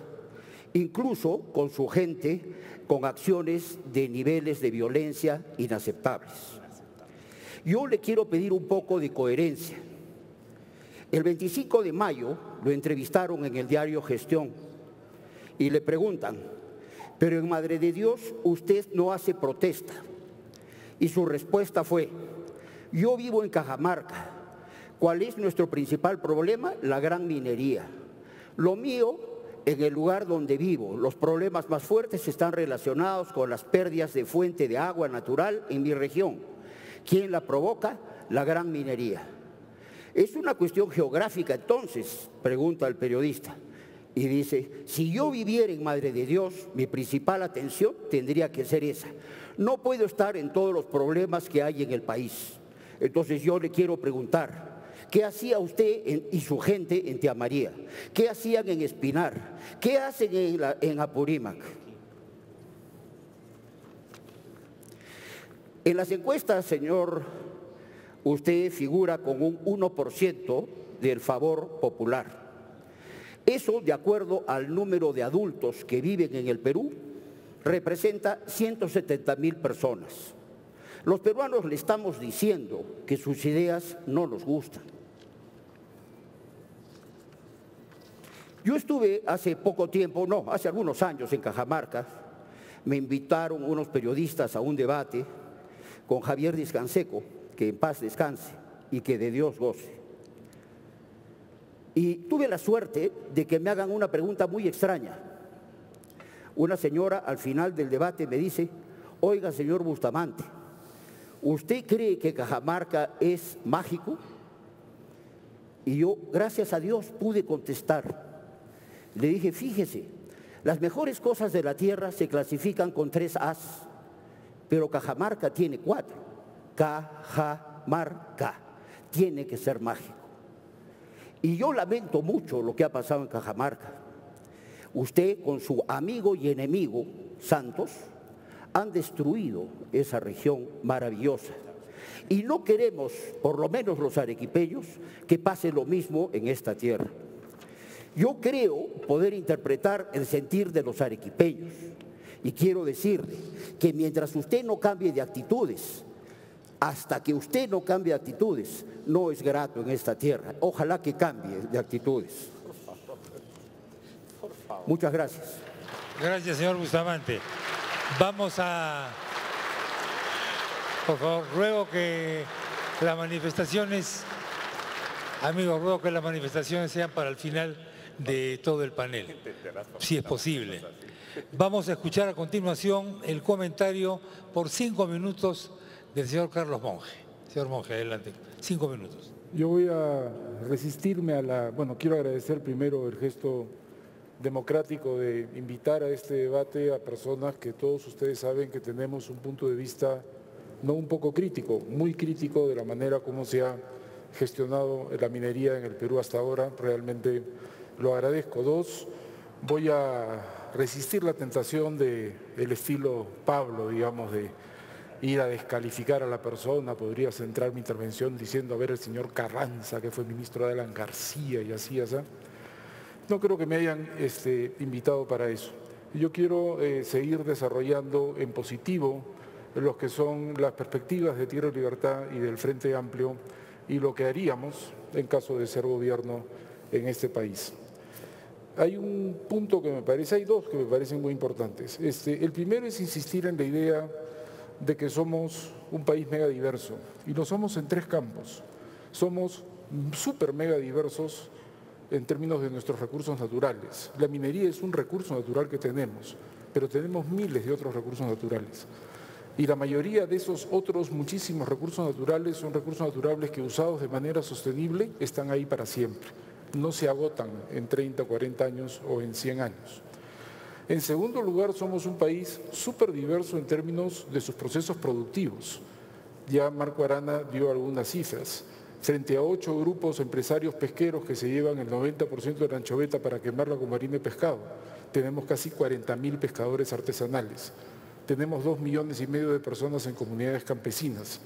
incluso con su gente, con acciones de niveles de violencia inaceptables. Yo le quiero pedir un poco de coherencia. El 25 de mayo lo entrevistaron en el diario Gestión y le preguntan, pero en Madre de Dios usted no hace protesta. Y su respuesta fue, yo vivo en Cajamarca. ¿Cuál es nuestro principal problema? La gran minería. Lo mío, en el lugar donde vivo, los problemas más fuertes están relacionados con las pérdidas de fuente de agua natural en mi región. ¿Quién la provoca? La gran minería. ¿Es una cuestión geográfica entonces?, pregunta el periodista. Y dice, si yo viviera en Madre de Dios, mi principal atención tendría que ser esa. No puedo estar en todos los problemas que hay en el país. Entonces yo le quiero preguntar, ¿qué hacía usted y su gente en Tía María? ¿Qué hacían en Espinar? ¿Qué hacen en Apurímac? En las encuestas, señor, usted figura con un 1% del favor popular. Eso, de acuerdo al número de adultos que viven en el Perú, representa 170.000 personas. Los peruanos le estamos diciendo que sus ideas no nos gustan. Yo estuve hace poco tiempo, hace algunos años en Cajamarca. Me invitaron unos periodistas a un debate con Javier Discanseco, que en paz descanse y que de Dios goce. Y tuve la suerte de que me hagan una pregunta muy extraña. Una señora al final del debate me dice, oiga, señor Bustamante, ¿usted cree que Cajamarca es mágico? Y yo, gracias a Dios, pude contestar. Le dije, fíjese, las mejores cosas de la tierra se clasifican con 3 As, pero Cajamarca tiene 4. Cajamarca. Tiene que ser mágico. Y yo lamento mucho lo que ha pasado en Cajamarca. Usted con su amigo y enemigo, Santos, han destruido esa región maravillosa. Y no queremos, por lo menos los arequipeños, que pase lo mismo en esta tierra. Yo creo poder interpretar el sentir de los arequipeños. Y quiero decirle que mientras usted no cambie de actitudes, hasta que usted no cambie de actitudes, no es grato en esta tierra. Ojalá que cambie de actitudes. Muchas gracias. Gracias, señor Bustamante. Vamos a... Por favor, ruego que las manifestaciones, amigos, ruego que las manifestaciones sean para el final de todo el panel, si es posible. Vamos a escuchar a continuación el comentario por 5 minutos del señor Carlos Monge. Señor Monge, adelante. 5 minutos. Yo voy a resistirme a la... Bueno, quiero agradecer primero el gesto democrático de invitar a este debate a personas que todos ustedes saben que tenemos un punto de vista no un poco crítico, muy crítico de la manera como se ha gestionado la minería en el Perú hasta ahora. Realmente lo agradezco. 2, voy a resistir la tentación del estilo Pablo, digamos, de ir a descalificar a la persona. Podría centrar mi intervención diciendo, a ver, el señor Carranza, que fue ministro de Alan García y así. No creo que me hayan invitado para eso. Yo quiero seguir desarrollando en positivo lo que son las perspectivas de Tierra y Libertad y del Frente Amplio y lo que haríamos en caso de ser gobierno en este país. Hay un punto que me parece, hay 2 que me parecen muy importantes. El primero es insistir en la idea de que somos un país mega diverso, y lo somos en 3 campos. Somos súper mega diversos en términos de nuestros recursos naturales. La minería es un recurso natural que tenemos, pero tenemos miles de otros recursos naturales. Y la mayoría de esos otros muchísimos recursos naturales son recursos naturales que, usados de manera sostenible, están ahí para siempre. No se agotan en 30, 40 años o en 100 años. En segundo lugar, somos un país súper diverso en términos de sus procesos productivos. Ya Marco Arana dio algunas cifras. frente a 8 grupos empresarios pesqueros que se llevan el 90% de la anchoveta para quemarla con harina de pescado. Tenemos casi 40.000 pescadores artesanales. Tenemos 2,5 millones de personas en comunidades campesinas.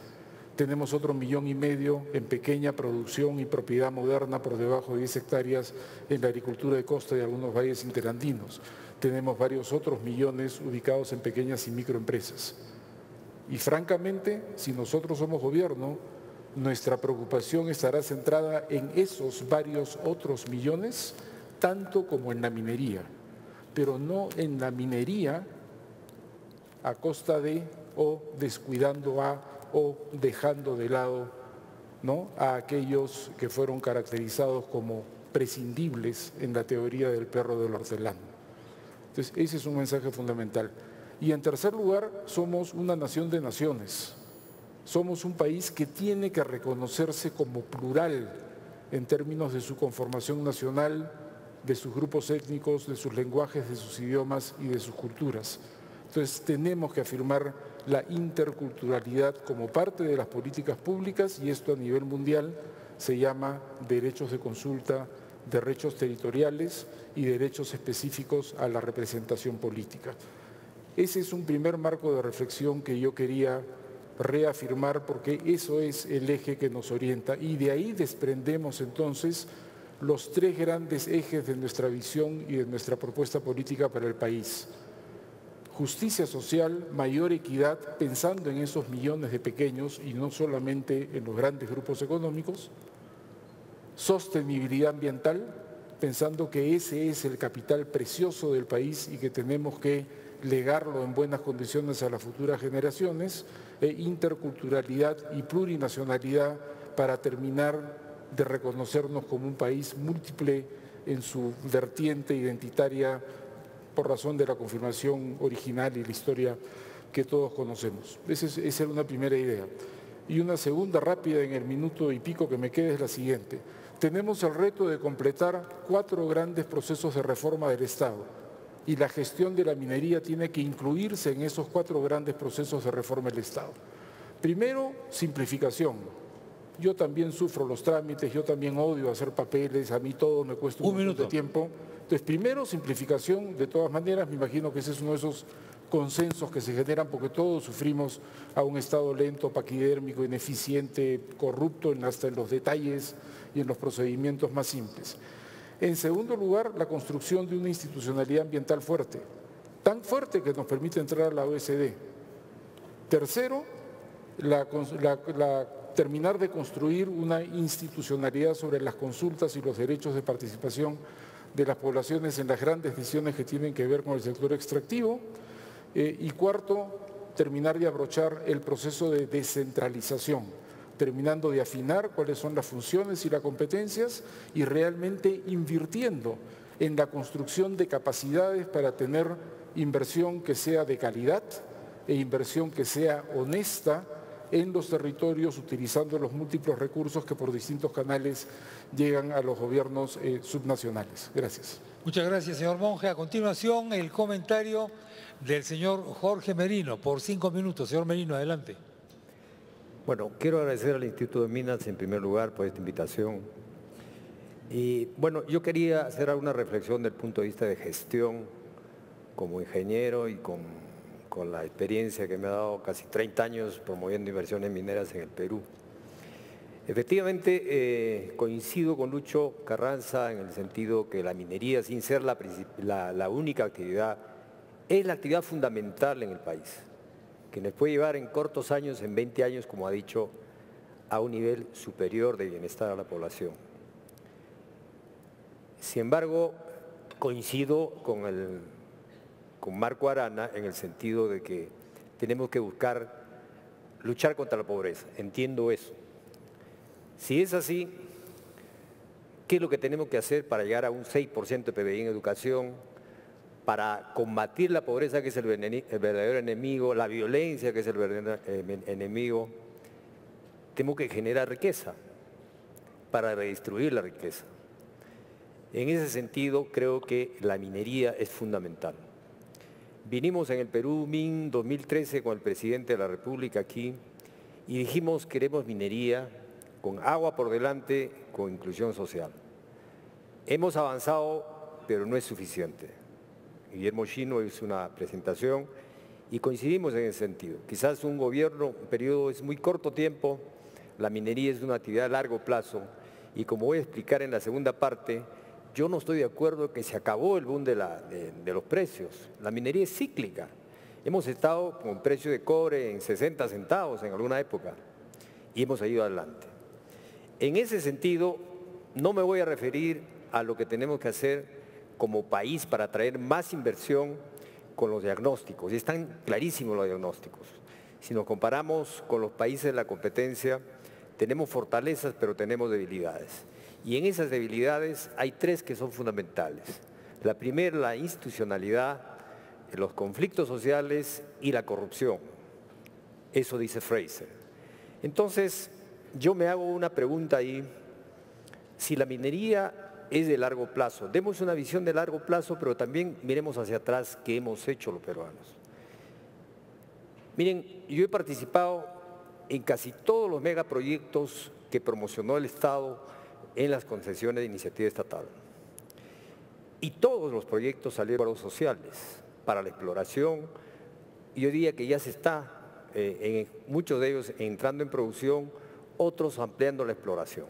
Tenemos otro 1,5 millones en pequeña producción y propiedad moderna por debajo de 10 hectáreas en la agricultura de costa y algunos valles interandinos. Tenemos varios otros millones ubicados en pequeñas y microempresas. Y francamente, si nosotros somos gobierno, nuestra preocupación estará centrada en esos varios otros millones, tanto como en la minería, pero no en la minería a costa de o descuidando o dejando de lado, ¿no?, a aquellos que fueron caracterizados como prescindibles en la teoría del perro del hortelano. Entonces, ese es un mensaje fundamental. Y en tercer lugar, somos una nación de naciones. Somos un país que tiene que reconocerse como plural en términos de su conformación nacional, de sus grupos étnicos, de sus lenguajes, de sus idiomas y de sus culturas. Entonces, tenemos que afirmar la interculturalidad como parte de las políticas públicas y esto a nivel mundial se llama derechos de consulta, derechos territoriales y derechos específicos a la representación política. Ese es un primer marco de reflexión que yo quería reafirmar porque eso es el eje que nos orienta y de ahí desprendemos entonces los 3 grandes ejes de nuestra visión y de nuestra propuesta política para el país. Justicia social, mayor equidad, pensando en esos millones de pequeños y no solamente en los grandes grupos económicos. Sostenibilidad ambiental, pensando que ese es el capital precioso del país y que tenemos que legarlo en buenas condiciones a las futuras generaciones. Interculturalidad y plurinacionalidad para terminar de reconocernos como un país múltiple en su vertiente identitaria por razón de la confirmación original y la historia que todos conocemos. Esa era una primera idea. Y una segunda rápida en el minuto y pico que me queda es la siguiente. Tenemos el reto de completar 4 grandes procesos de reforma del Estado y la gestión de la minería tiene que incluirse en esos 4 grandes procesos de reforma del Estado. Primero, simplificación. Yo también sufro los trámites, yo también odio hacer papeles, a mí todo me cuesta un montón de tiempo. Entonces, primero, simplificación, de todas maneras, me imagino que ese es uno de esos consensos que se generan porque todos sufrimos a un Estado lento, paquidérmico, ineficiente, corrupto hasta en los detalles y en los procedimientos más simples. En segundo lugar, la construcción de una institucionalidad ambiental fuerte, tan fuerte que nos permite entrar a la OECD. Tercero, terminar de construir una institucionalidad sobre las consultas y los derechos de participación de las poblaciones en las grandes decisiones que tienen que ver con el sector extractivo. Y cuarto, terminar de abrochar el proceso de descentralización, terminando de afinar cuáles son las funciones y las competencias y realmente invirtiendo en la construcción de capacidades para tener inversión que sea de calidad e inversión que sea honesta en los territorios utilizando los múltiples recursos que por distintos canales llegan a los gobiernos subnacionales. Gracias. Muchas gracias, señor Monge. A continuación, el comentario del señor Jorge Merino, por 5 minutos. Señor Merino, adelante. Bueno, quiero agradecer al Instituto de Minas en primer lugar por esta invitación. Y bueno, yo quería hacer alguna reflexión del punto de vista de gestión como ingeniero y con la experiencia que me ha dado casi 30 años promoviendo inversiones mineras en el Perú. Efectivamente, coincido con Lucho Carranza en el sentido que la minería, sin ser la única actividad, es la actividad fundamental en el país, que nos puede llevar en cortos años, en 20 años, como ha dicho, a un nivel superior de bienestar a la población. Sin embargo, coincido con Marco Arana en el sentido de que tenemos que luchar contra la pobreza. Entiendo eso. Si es así, ¿qué es lo que tenemos que hacer para llegar a un 6% de PBI en educación, para combatir la pobreza, que es el verdadero enemigo, la violencia, que es el verdadero enemigo? Tenemos que generar riqueza para redistribuir la riqueza. En ese sentido, creo que la minería es fundamental. Vinimos en el Perú MIN 2013 con el presidente de la República aquí y dijimos queremos minería con agua por delante, con inclusión social. Hemos avanzado, pero no es suficiente. Guillermo Chino hizo una presentación y coincidimos en ese sentido. Quizás un gobierno, un periodo es muy corto tiempo, la minería es una actividad a largo plazo y como voy a explicar en la segunda parte, yo no estoy de acuerdo que se acabó el boom de los precios. La minería es cíclica. Hemos estado con precio de cobre en 60 centavos en alguna época y hemos ido adelante. En ese sentido, no me voy a referir a lo que tenemos que hacer como país para atraer más inversión con los diagnósticos, y están clarísimos los diagnósticos. Si nos comparamos con los países de la competencia, tenemos fortalezas, pero tenemos debilidades. Y en esas debilidades hay tres que son fundamentales. La primera, la institucionalidad, los conflictos sociales y la corrupción. Eso dice Fraser. Entonces, yo me hago una pregunta ahí. Si la minería es de largo plazo, demos una visión de largo plazo, pero también miremos hacia atrás qué hemos hecho los peruanos. Miren, yo he participado en casi todos los megaproyectos que promocionó el Estado en las concesiones de iniciativa estatal. Y todos los proyectos salieron para los sociales, para la exploración. Yo diría que ya se está, en muchos de ellos entrando en producción, otros ampliando la exploración.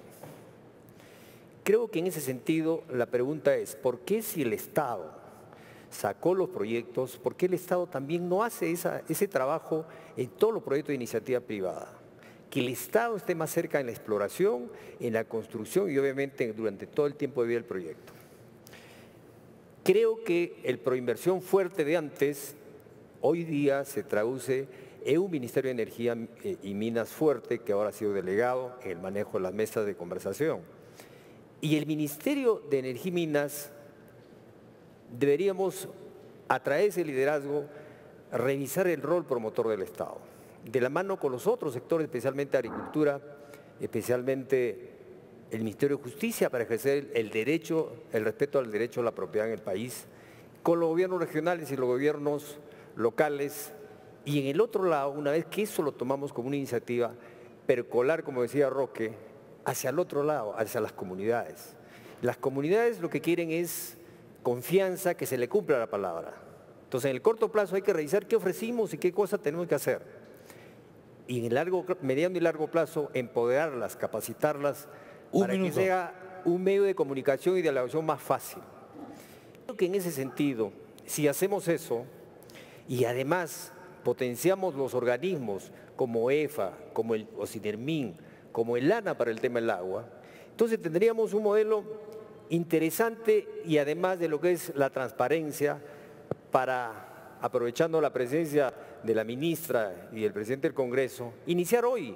Creo que en ese sentido la pregunta es, ¿por qué si el Estado sacó los proyectos, por qué el Estado también no hace ese trabajo en todos los proyectos de iniciativa privada? Que el Estado esté más cerca en la exploración, en la construcción y obviamente durante todo el tiempo de vida del proyecto. Creo que el proinversión fuerte de antes, hoy día se traduce en un Ministerio de Energía y Minas fuerte, que ahora ha sido delegado en el manejo de las mesas de conversación. Y el Ministerio de Energía y Minas deberíamos, a través del liderazgo, revisar el rol promotor del Estado, de la mano con los otros sectores, especialmente agricultura, especialmente el Ministerio de Justicia para ejercer el derecho, el respeto al derecho a la propiedad en el país, con los gobiernos regionales y los gobiernos locales, y en el otro lado, una vez que eso lo tomamos como una iniciativa, percolar, como decía Roque, hacia el otro lado, hacia las comunidades. Las comunidades lo que quieren es confianza, que se le cumpla la palabra. Entonces, en el corto plazo hay que revisar qué ofrecimos y qué cosas tenemos que hacer. Y en el mediano y largo plazo, empoderarlas, capacitarlas, para que sea un medio de comunicación y de dialogación más fácil. Creo que en ese sentido, si hacemos eso y además potenciamos los organismos como EFA, como el OCINERMIN, como el ANA para el tema del agua, entonces tendríamos un modelo interesante y además de lo que es la transparencia para, aprovechando la presencia de la ministra y del presidente del Congreso, iniciar hoy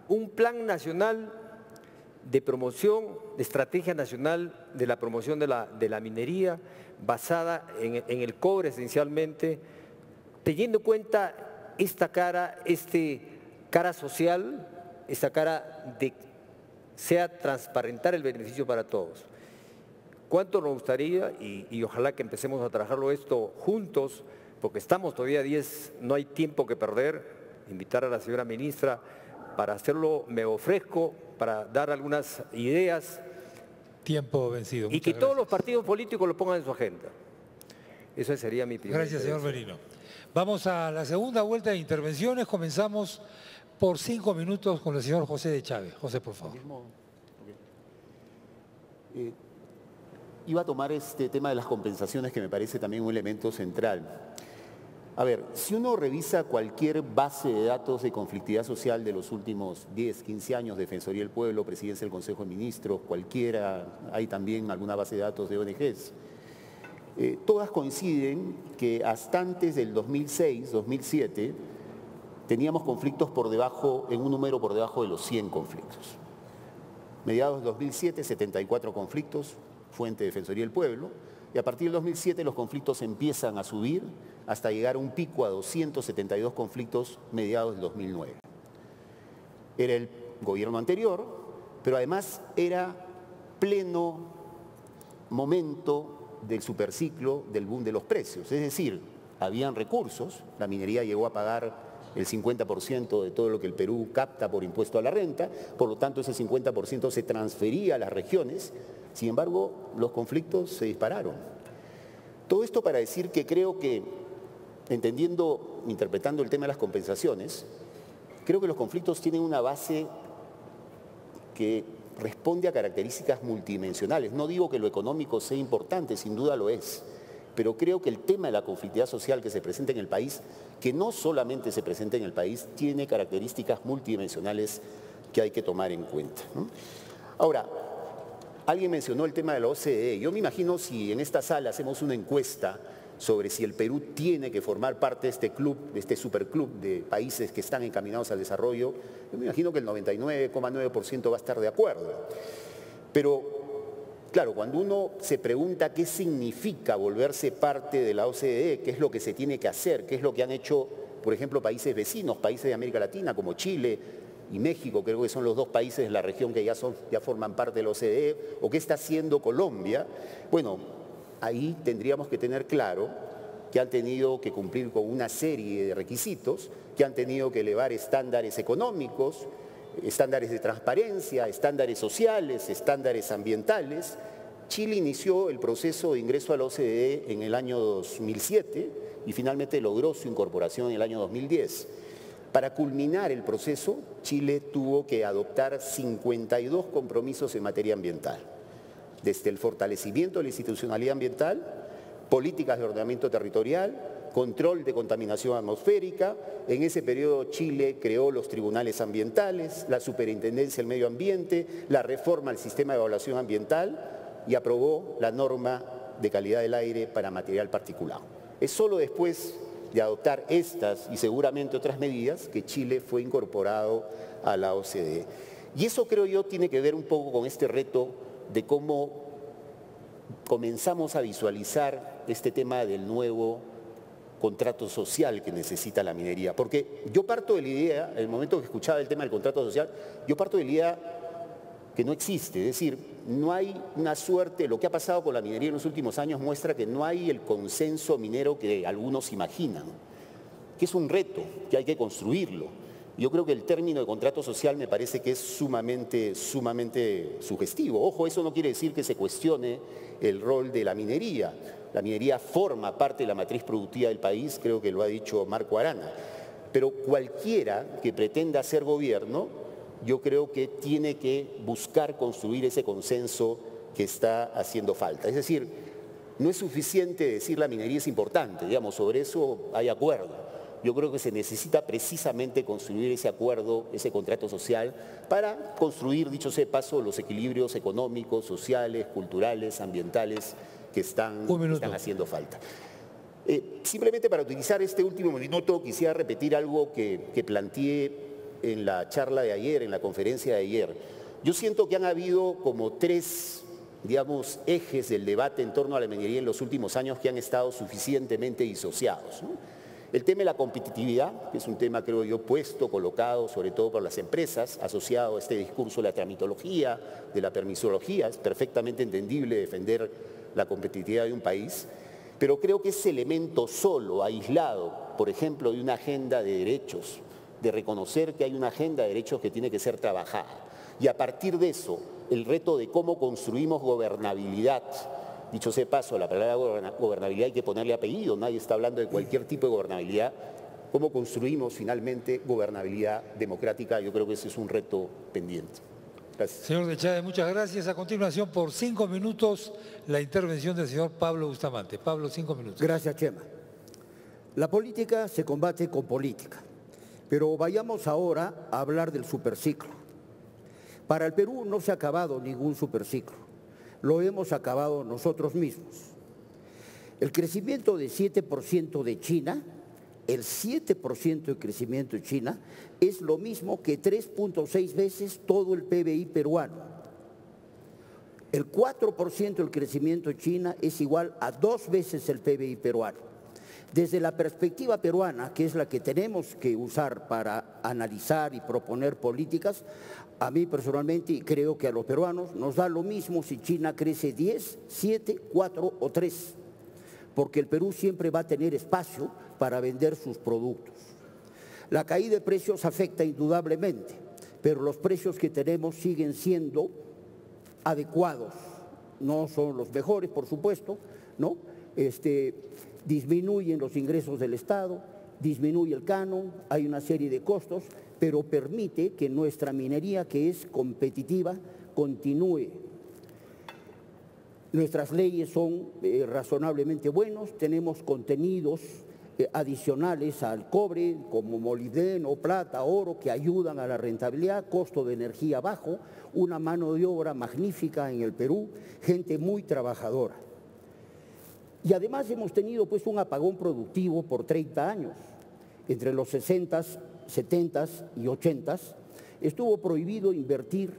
un plan nacional de promoción, de estrategia nacional de la promoción de la minería basada en el cobre esencialmente, teniendo en cuenta esta cara social, esta cara de sea transparentar el beneficio para todos. ¿Cuánto nos gustaría? Y ojalá que empecemos a trabajarlo esto juntos, porque estamos todavía 10, no hay tiempo que perder, invitar a la señora ministra para hacerlo medio fresco, para dar algunas ideas. Tiempo vencido. Y que todos los partidos políticos lo pongan en su agenda. Eso sería mi primera Gracias, señor Merino. Vamos a la segunda vuelta de intervenciones. Comenzamos por 5 minutos con el señor José de Chávez. José, por favor. Iba a tomar este tema de las compensaciones, que me parece también un elemento central. A ver, si uno revisa cualquier base de datos de conflictividad social de los últimos 10, 15 años, Defensoría del Pueblo, Presidencia del Consejo de Ministros, cualquiera, hay también alguna base de datos de ONGs, todas coinciden que hasta antes del 2006, 2007, teníamos conflictos en un número por debajo de los 100 conflictos. Mediados del 2007, 74 conflictos, fuente de Defensoría del Pueblo, y a partir del 2007 los conflictos empiezan a subir hasta llegar a un pico a 272 conflictos mediados del 2009. Era el gobierno anterior, pero además era pleno momento del superciclo del boom de los precios. Es decir, habían recursos, la minería llegó a pagar el 50% de todo lo que el Perú capta por impuesto a la renta, por lo tanto ese 50% se transfería a las regiones, sin embargo los conflictos se dispararon. Todo esto para decir que creo que, interpretando el tema de las compensaciones, creo que los conflictos tienen una base que responde a características multidimensionales. No digo que lo económico sea importante, sin duda lo es, pero creo que el tema de la conflictividad social que se presenta en el país, que no solamente se presenta en el país, tiene características multidimensionales que hay que tomar en cuenta, ¿no? Ahora, alguien mencionó el tema de la OCDE. Yo me imagino si en esta sala hacemos una encuesta sobre si el Perú tiene que formar parte de este club, de este superclub de países que están encaminados al desarrollo, yo me imagino que el 99,9% va a estar de acuerdo. Pero claro, cuando uno se pregunta qué significa volverse parte de la OCDE, qué es lo que se tiene que hacer, qué es lo que han hecho, por ejemplo, países vecinos, países de América Latina como Chile y México, creo que son los dos países de la región que ya forman parte de la OCDE, o qué está haciendo Colombia, bueno, ahí tendríamos que tener claro que han tenido que cumplir con una serie de requisitos, que han tenido que elevar estándares económicos, estándares de transparencia, estándares sociales, estándares ambientales. Chile inició el proceso de ingreso a la OCDE en el año 2007 y finalmente logró su incorporación en el año 2010. Para culminar el proceso, Chile tuvo que adoptar 52 compromisos en materia ambiental, desde el fortalecimiento de la institucionalidad ambiental, políticas de ordenamiento territorial, control de contaminación atmosférica. En ese periodo Chile creó los tribunales ambientales, la superintendencia del medio ambiente, la reforma al sistema de evaluación ambiental y aprobó la norma de calidad del aire para material particulado. Es solo después de adoptar estas y seguramente otras medidas que Chile fue incorporado a la OCDE. Y eso creo yo tiene que ver un poco con este reto de cómo comenzamos a visualizar este tema del nuevo contrato social que necesita la minería. Porque yo parto de la idea, en el momento que escuchaba el tema del contrato social, yo parto de la idea que no existe, es decir, no hay una suerte, lo que ha pasado con la minería en los últimos años muestra que no hay el consenso minero que algunos imaginan, que es un reto, que hay que construirlo. Yo creo que el término de contrato social me parece que es sumamente sugestivo. Ojo, eso no quiere decir que se cuestione el rol de la minería. La minería forma parte de la matriz productiva del país, creo que lo ha dicho Marco Arana. Pero cualquiera que pretenda ser gobierno, yo creo que tiene que buscar construir ese consenso que está haciendo falta. Es decir, no es suficiente decir la minería es importante, digamos, sobre eso hay acuerdo. Yo creo que se necesita precisamente construir ese acuerdo, ese contrato social, para construir, dicho sea de paso, los equilibrios económicos, sociales, culturales, ambientales que están haciendo falta. Simplemente para utilizar este último minuto quisiera repetir algo que planteé en la charla de ayer, en la conferencia de ayer. Yo siento que han habido como tres, digamos, ejes del debate en torno a la minería en los últimos años que han estado suficientemente disociados, ¿no? El tema de la competitividad, que es un tema, creo yo, colocado sobre todo por las empresas, asociado a este discurso de la tramitología, de la permisología. Es perfectamente entendible defender la competitividad de un país, pero creo que ese elemento solo, aislado, por ejemplo, de una agenda de derechos, de reconocer que hay una agenda de derechos que tiene que ser trabajada. Y a partir de eso, el reto de cómo construimos gobernabilidad. Dicho sea de paso, la palabra gobernabilidad hay que ponerle apellido, nadie está hablando de cualquier tipo de gobernabilidad. ¿Cómo construimos finalmente gobernabilidad democrática? Yo creo que ese es un reto pendiente. Gracias. Señor de Chávez, muchas gracias. A continuación, por 5 minutos, la intervención del señor Pablo Bustamante. Pablo, 5 minutos. Gracias, Chema. La política se combate con política, pero vayamos ahora a hablar del superciclo. Para el Perú no se ha acabado ningún superciclo. Lo hemos acabado nosotros mismos. El crecimiento de 7% de China, el 7% de crecimiento de China, es lo mismo que 3.6 veces todo el PBI peruano. El 4% del crecimiento de China es igual a 2 veces el PBI peruano. Desde la perspectiva peruana, que es la que tenemos que usar para analizar y proponer políticas, a mí personalmente, y creo que a los peruanos, nos da lo mismo si China crece 10, 7, 4 o 3, porque el Perú siempre va a tener espacio para vender sus productos. La caída de precios afecta indudablemente, pero los precios que tenemos siguen siendo adecuados. No son los mejores, por supuesto, ¿no? Disminuyen los ingresos del Estado, disminuye el canon, hay una serie de costos, pero permite que nuestra minería, que es competitiva, continúe. Nuestras leyes son razonablemente buenos, tenemos contenidos adicionales al cobre, como molibdeno, plata, oro, que ayudan a la rentabilidad, costo de energía bajo, una mano de obra magnífica en el Perú, gente muy trabajadora. Y además hemos tenido pues un apagón productivo por 30 años. Entre los 60s, 70s y 80s estuvo prohibido invertir,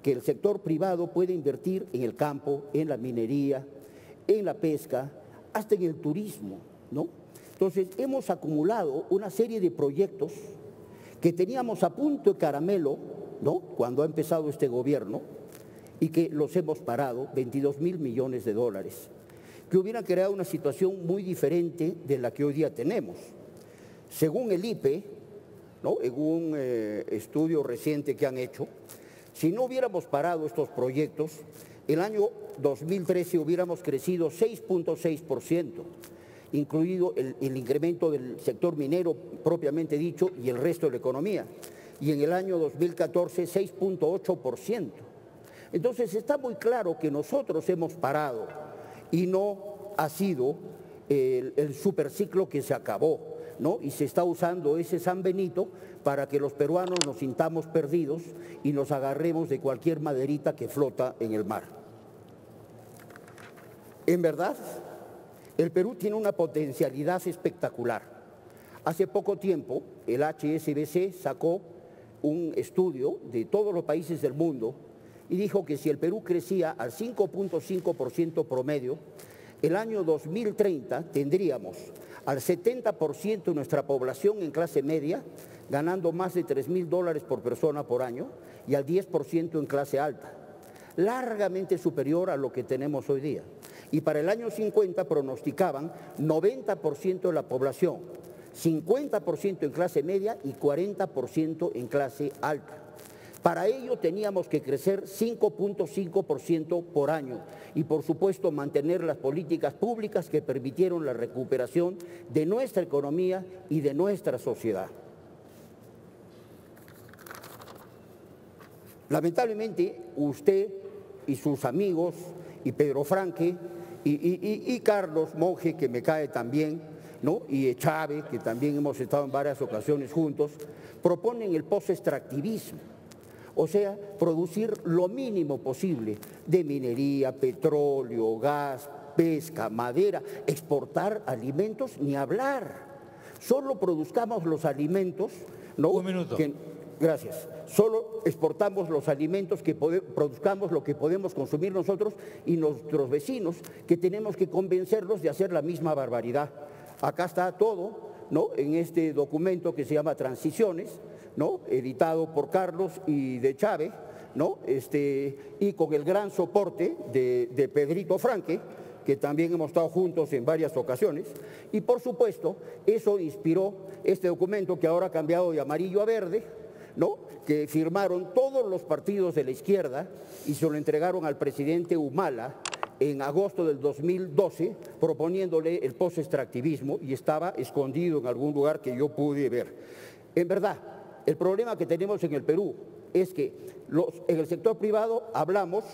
que el sector privado puede invertir en el campo, en la minería, en la pesca, hasta en el turismo, ¿no? Entonces hemos acumulado una serie de proyectos que teníamos a punto de caramelo, ¿no?, cuando ha empezado este gobierno, y que los hemos parado, 22.000 millones de dólares, que hubieran creado una situación muy diferente de la que hoy día tenemos. Según el IPE, ¿no?, en un estudio reciente que han hecho, si no hubiéramos parado estos proyectos, el año 2013 hubiéramos crecido 6.6%, incluido el incremento del sector minero propiamente dicho y el resto de la economía. Y en el año 2014, 6.8%. Entonces está muy claro que nosotros hemos parado y no ha sido el superciclo que se acabó, ¿no? Y se está usando ese San Benito para que los peruanos nos sintamos perdidos y nos agarremos de cualquier maderita que flota en el mar. En verdad, el Perú tiene una potencialidad espectacular. Hace poco tiempo, el HSBC sacó un estudio de todos los países del mundo y dijo que si el Perú crecía al 5.5% promedio, el año 2030 tendríamos al 70% de nuestra población en clase media, ganando más de $3.000 por persona por año, y al 10% en clase alta, largamente superior a lo que tenemos hoy día. Y para el año 50 pronosticaban 90% de la población, 50% en clase media y 40% en clase alta. Para ello teníamos que crecer 5.5% por año y, por supuesto, mantener las políticas públicas que permitieron la recuperación de nuestra economía y de nuestra sociedad. Lamentablemente, usted y sus amigos, y Pedro Franque, y Carlos Monge, que me cae también, ¿no?, y Chávez, que también hemos estado en varias ocasiones juntos, proponen el post-extractivismo. O sea, producir lo mínimo posible de minería, petróleo, gas, pesca, madera, exportar alimentos, ni hablar. Solo produzcamos los alimentos, ¿no? Un minuto. Gracias. Solo exportamos los alimentos que produzcamos lo que podemos consumir nosotros y nuestros vecinos, que tenemos que convencerlos de hacer la misma barbaridad. Acá está todo, ¿no?, en este documento que se llama Transiciones, ¿no?, editado por Carlos y de Chávez, ¿no?, y con el gran soporte de Pedrito Franque, que también hemos estado juntos en varias ocasiones, y por supuesto eso inspiró este documento que ahora ha cambiado de amarillo a verde, ¿no?, que firmaron todos los partidos de la izquierda y se lo entregaron al presidente Humala en agosto del 2012, proponiéndole el post-extractivismo, y estaba escondido en algún lugar que yo pude ver. En verdad, el problema que tenemos en el Perú es que en el sector privado hablamos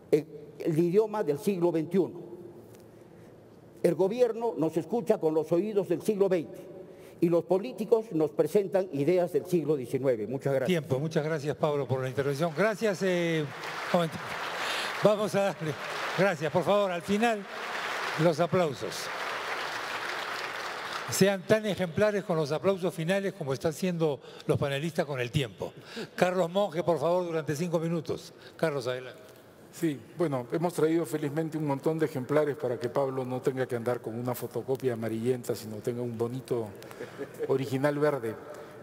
el idioma del siglo XXI. El gobierno nos escucha con los oídos del siglo XX y los políticos nos presentan ideas del siglo XIX. Muchas gracias. Tiempo. Muchas gracias, Pablo, por la intervención. Gracias. Vamos a darle. Gracias. Por favor, al final, los aplausos. Sean tan ejemplares con los aplausos finales como están siendo los panelistas con el tiempo. Carlos Monge, por favor, durante 5 minutos. Carlos, adelante. Sí, bueno, hemos traído felizmente un montón de ejemplares para que Pablo no tenga que andar con una fotocopia amarillenta, sino tenga un bonito original verde.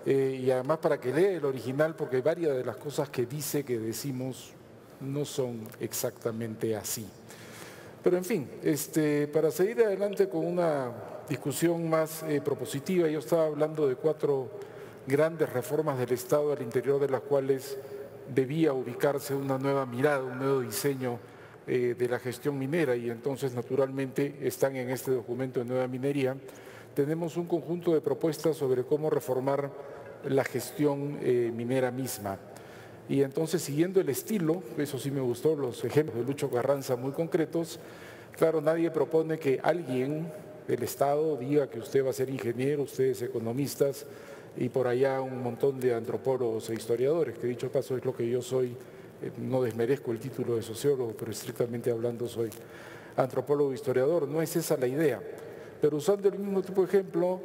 Y además para que lea el original, porque varias de las cosas que dice, que decimos, no son exactamente así. Pero en fin, para seguir adelante con una discusión más propositiva, yo estaba hablando de 4 grandes reformas del Estado al interior de las cuales debía ubicarse una nueva mirada, un nuevo diseño de la gestión minera, y entonces naturalmente están en este documento de nueva minería. Tenemos un conjunto de propuestas sobre cómo reformar la gestión minera misma. Y entonces, siguiendo el estilo, eso sí me gustó, los ejemplos de Lucho Carranza muy concretos, claro, nadie propone que alguien del Estado diga que usted va a ser ingeniero, ustedes economistas, y por allá un montón de antropólogos e historiadores, que dicho paso es lo que yo soy. No desmerezco el título de sociólogo, pero estrictamente hablando soy antropólogo e historiador. No es esa la idea. Pero usando el mismo tipo de ejemplo,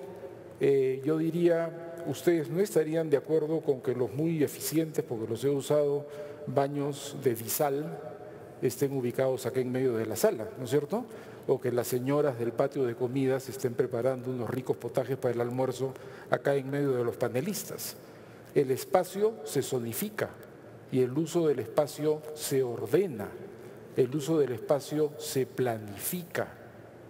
yo diría, ustedes no estarían de acuerdo con que los muy eficientes, porque los he usado, baños de disal estén ubicados acá en medio de la sala, ¿no es cierto? O que las señoras del patio de comidas estén preparando unos ricos potajes para el almuerzo acá en medio de los panelistas. El espacio se zonifica y el uso del espacio se ordena, el uso del espacio se planifica,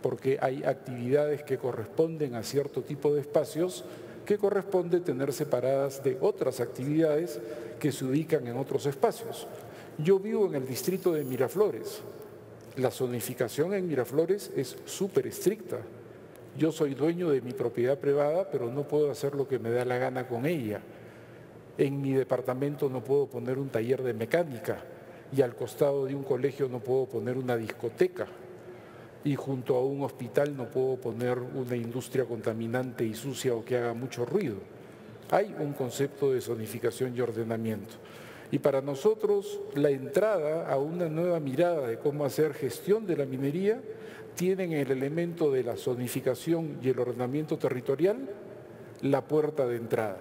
porque hay actividades que corresponden a cierto tipo de espacios que corresponde tener separadas de otras actividades que se ubican en otros espacios. Yo vivo en el distrito de Miraflores. La zonificación en Miraflores es súper estricta. Yo soy dueño de mi propiedad privada, pero no puedo hacer lo que me da la gana con ella. En mi departamento no puedo poner un taller de mecánica y al costado de un colegio no puedo poner una discoteca y junto a un hospital no puedo poner una industria contaminante y sucia o que haga mucho ruido. Hay un concepto de zonificación y ordenamiento. Y para nosotros la entrada a una nueva mirada de cómo hacer gestión de la minería tienen el elemento de la zonificación y el ordenamiento territorial la puerta de entrada.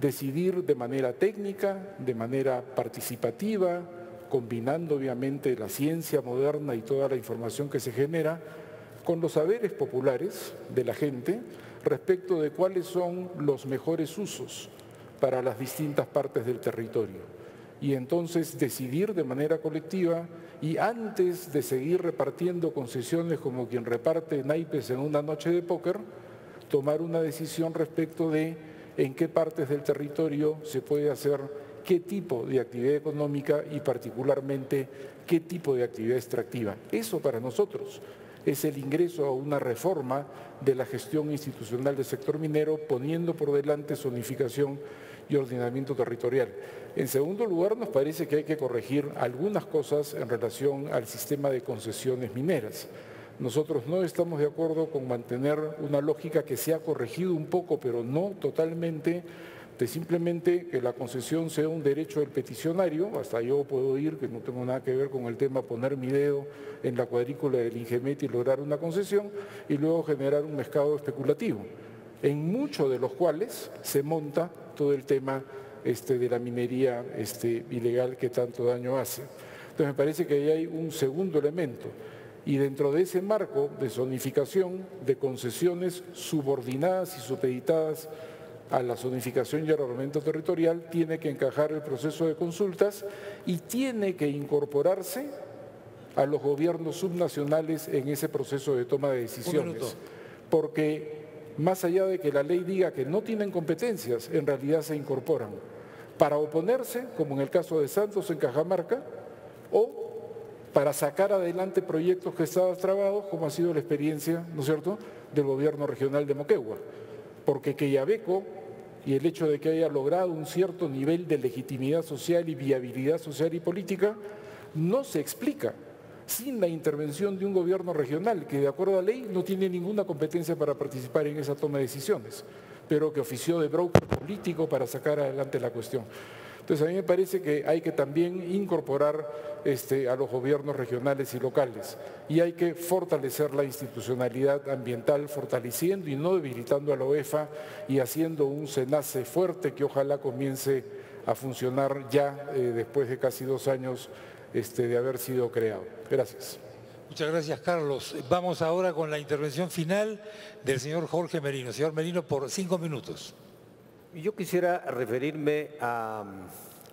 Decidir de manera técnica, de manera participativa, combinando obviamente la ciencia moderna y toda la información que se genera con los saberes populares de la gente respecto de cuáles son los mejores usos para las distintas partes del territorio. Y entonces decidir de manera colectiva y antes de seguir repartiendo concesiones como quien reparte naipes en una noche de póker, tomar una decisión respecto de en qué partes del territorio se puede hacer qué tipo de actividad económica y particularmente qué tipo de actividad extractiva. Eso para nosotros es el ingreso a una reforma de la gestión institucional del sector minero, poniendo por delante zonificación y ordenamiento territorial. En segundo lugar, nos parece que hay que corregir algunas cosas en relación al sistema de concesiones mineras. Nosotros no estamos de acuerdo con mantener una lógica que se ha corregido un poco, pero no totalmente, de simplemente que la concesión sea un derecho del peticionario. Hasta yo puedo ir, que no tengo nada que ver con el tema, poner mi dedo en la cuadrícula del Ingemet y lograr una concesión y luego generar un mercado especulativo, en muchos de los cuales se monta todo el tema de la minería ilegal que tanto daño hace. Entonces me parece que ahí hay un segundo elemento. Y dentro de ese marco de zonificación, de concesiones subordinadas y supeditadas a la zonificación y al ordenamiento territorial, tiene que encajar el proceso de consultas y tiene que incorporarse a los gobiernos subnacionales en ese proceso de toma de decisiones. Porque más allá de que la ley diga que no tienen competencias, en realidad se incorporan para oponerse, como en el caso de Santos en Cajamarca, o para sacar adelante proyectos que estaban trabados, como ha sido la experiencia, ¿no es cierto?, del gobierno regional de Moquegua. Porque Quellaveco y el hecho de que haya logrado un cierto nivel de legitimidad social y viabilidad social y política no se explica sin la intervención de un gobierno regional que, de acuerdo a ley, no tiene ninguna competencia para participar en esa toma de decisiones, pero que ofició de broker político para sacar adelante la cuestión. Entonces, a mí me parece que hay que también incorporar a los gobiernos regionales y locales y hay que fortalecer la institucionalidad ambiental, fortaleciendo y no debilitando a la OEFA y haciendo un SENACE fuerte que ojalá comience a funcionar ya después de casi 2 años de haber sido creado. Gracias. Muchas gracias, Carlos. Vamos ahora con la intervención final del señor Jorge Merino. Señor Merino, por 5 minutos. Yo quisiera referirme a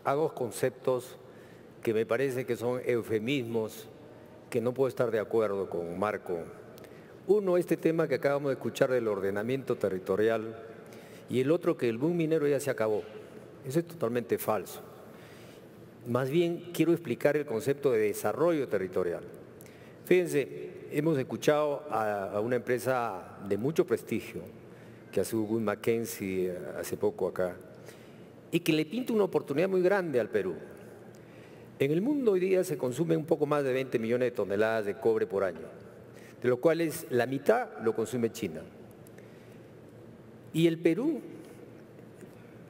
2 conceptos que me parece que son eufemismos, que no puedo estar de acuerdo con Marco. Uno, este tema que acabamos de escuchar del ordenamiento territorial, y el otro, que el boom minero ya se acabó. Eso es totalmente falso. Más bien quiero explicar el concepto de desarrollo territorial. Fíjense, hemos escuchado a una empresa de mucho prestigio, que hace Wood Mackenzie hace poco acá, y que le pinta una oportunidad muy grande al Perú. En el mundo hoy día se consume un poco más de 20 millones de toneladas de cobre por año, de los cuales la mitad lo consume China. Y el Perú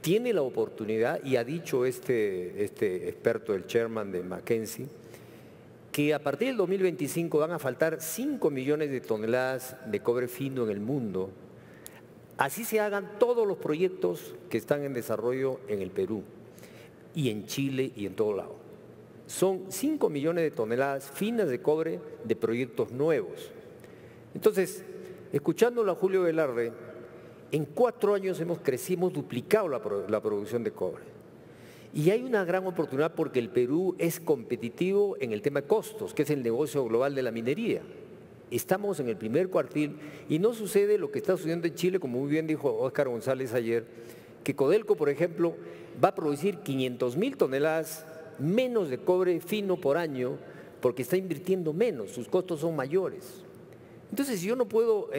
tiene la oportunidad, y ha dicho este experto, el chairman de Mackenzie, que a partir del 2025 van a faltar 5 millones de toneladas de cobre fino en el mundo. Así se hagan todos los proyectos que están en desarrollo en el Perú y en Chile y en todo lado. Son 5 millones de toneladas finas de cobre de proyectos nuevos. Entonces, escuchándolo a Julio Velarde, en 4 años hemos duplicado la producción de cobre. Y hay una gran oportunidad porque el Perú es competitivo en el tema de costos, que es el negocio global de la minería. Estamos en el primer cuartil y no sucede lo que está sucediendo en Chile, como muy bien dijo Óscar González ayer, que Codelco, por ejemplo, va a producir 500.000 toneladas menos de cobre fino por año porque está invirtiendo menos, sus costos son mayores. Entonces yo no puedo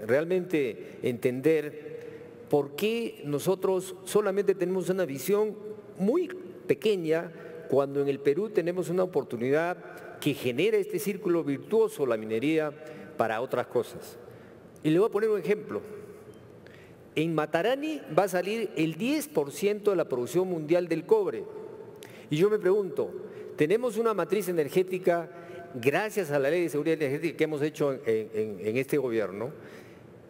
realmente entender por qué nosotros solamente tenemos una visión muy pequeña cuando en el Perú tenemos una oportunidad que genera este círculo virtuoso, la minería, para otras cosas. Y le voy a poner un ejemplo. En Matarani va a salir el 10% de la producción mundial del cobre. Y yo me pregunto, tenemos una matriz energética, gracias a la Ley de Seguridad Energética que hemos hecho en este gobierno,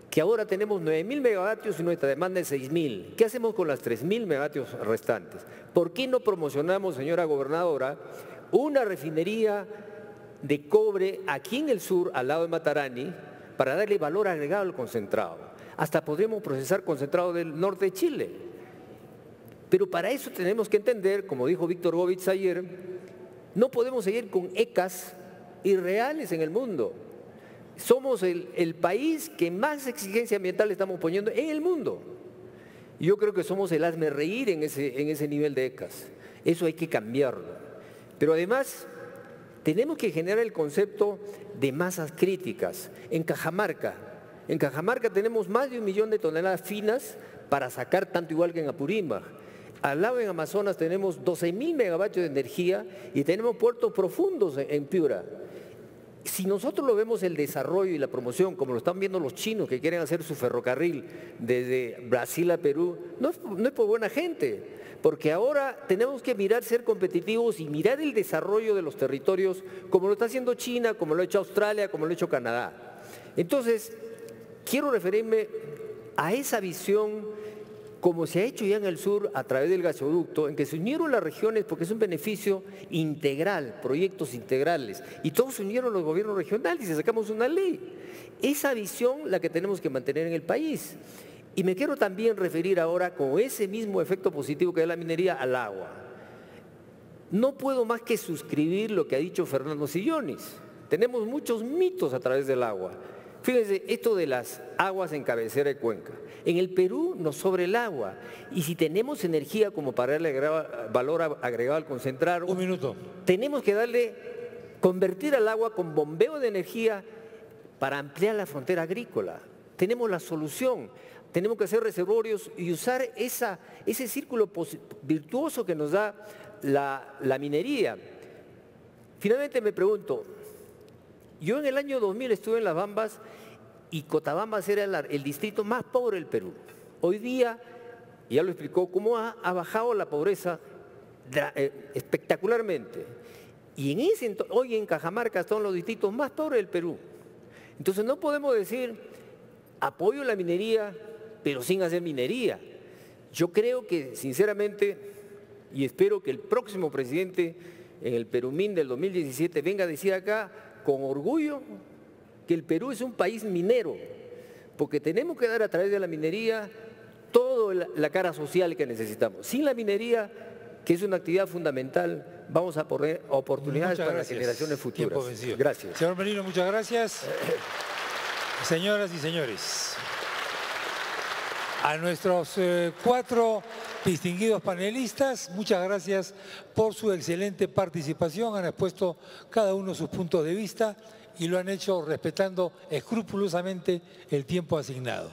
que ahora tenemos 9.000 megavatios y nuestra demanda es 6.000. ¿Qué hacemos con las 3.000 megavatios restantes? ¿Por qué no promocionamos, señora gobernadora, una refinería de cobre aquí en el sur, al lado de Matarani, para darle valor agregado al concentrado? Hasta podremos procesar concentrado del norte de Chile. Pero para eso tenemos que entender, como dijo Víctor Govitz ayer, no podemos seguir con ECAs irreales en el mundo. Somos el país que más exigencia ambiental estamos poniendo en el mundo. Yo creo que somos el hazmerreír en ese nivel de ECAs. Eso hay que cambiarlo. Pero además tenemos que generar el concepto de masas críticas. En Cajamarca tenemos más de 1 millón de toneladas finas para sacar, tanto igual que en Apurímac. Al lado en Amazonas tenemos 12.000 megavatios de energía y tenemos puertos profundos en Piura. Si nosotros lo vemos el desarrollo y la promoción, como lo están viendo los chinos que quieren hacer su ferrocarril desde Brasil a Perú, no es por buena gente, porque ahora tenemos que mirar ser competitivos y mirar el desarrollo de los territorios como lo está haciendo China, como lo ha hecho Australia, como lo ha hecho Canadá. Entonces, quiero referirme a esa visión como se ha hecho ya en el sur a través del gasoducto, en que se unieron las regiones porque es un beneficio integral, proyectos integrales, y todos se unieron los gobiernos regionales y sacamos una ley. Esa visión la que tenemos que mantener en el país. Y me quiero también referir ahora con ese mismo efecto positivo que da la minería al agua. No puedo más que suscribir lo que ha dicho Fernando Sillonis. Tenemos muchos mitos a través del agua. Fíjense, esto de las aguas en cabecera de cuenca. En el Perú nos sobra el agua y si tenemos energía como para darle valor agregado al concentrado, tenemos que convertir al agua con bombeo de energía para ampliar la frontera agrícola. Tenemos la solución, tenemos que hacer reservorios y usar ese círculo virtuoso que nos da la minería. Finalmente me pregunto, yo en el año 2000 estuve en Las Bambas y Cotabambas era el distrito más pobre del Perú. Hoy día, ya lo explicó, cómo ha bajado la pobreza espectacularmente. Y hoy en Cajamarca son los distritos más pobres del Perú. Entonces no podemos decir apoyo a la minería, pero sin hacer minería. Yo creo que, sinceramente, y espero que el próximo presidente en el Perumín del 2017 venga a decir acá con orgullo que el Perú es un país minero, porque tenemos que dar a través de la minería toda la cara social que necesitamos. Sin la minería, que es una actividad fundamental, vamos a poner oportunidades para las generaciones futuras. Tiempo vencido. Gracias. Señor Merino, muchas gracias. Señoras y señores, a nuestros 4 distinguidos panelistas, muchas gracias por su excelente participación. Han expuesto cada uno sus puntos de vista y lo han hecho respetando escrupulosamente el tiempo asignado.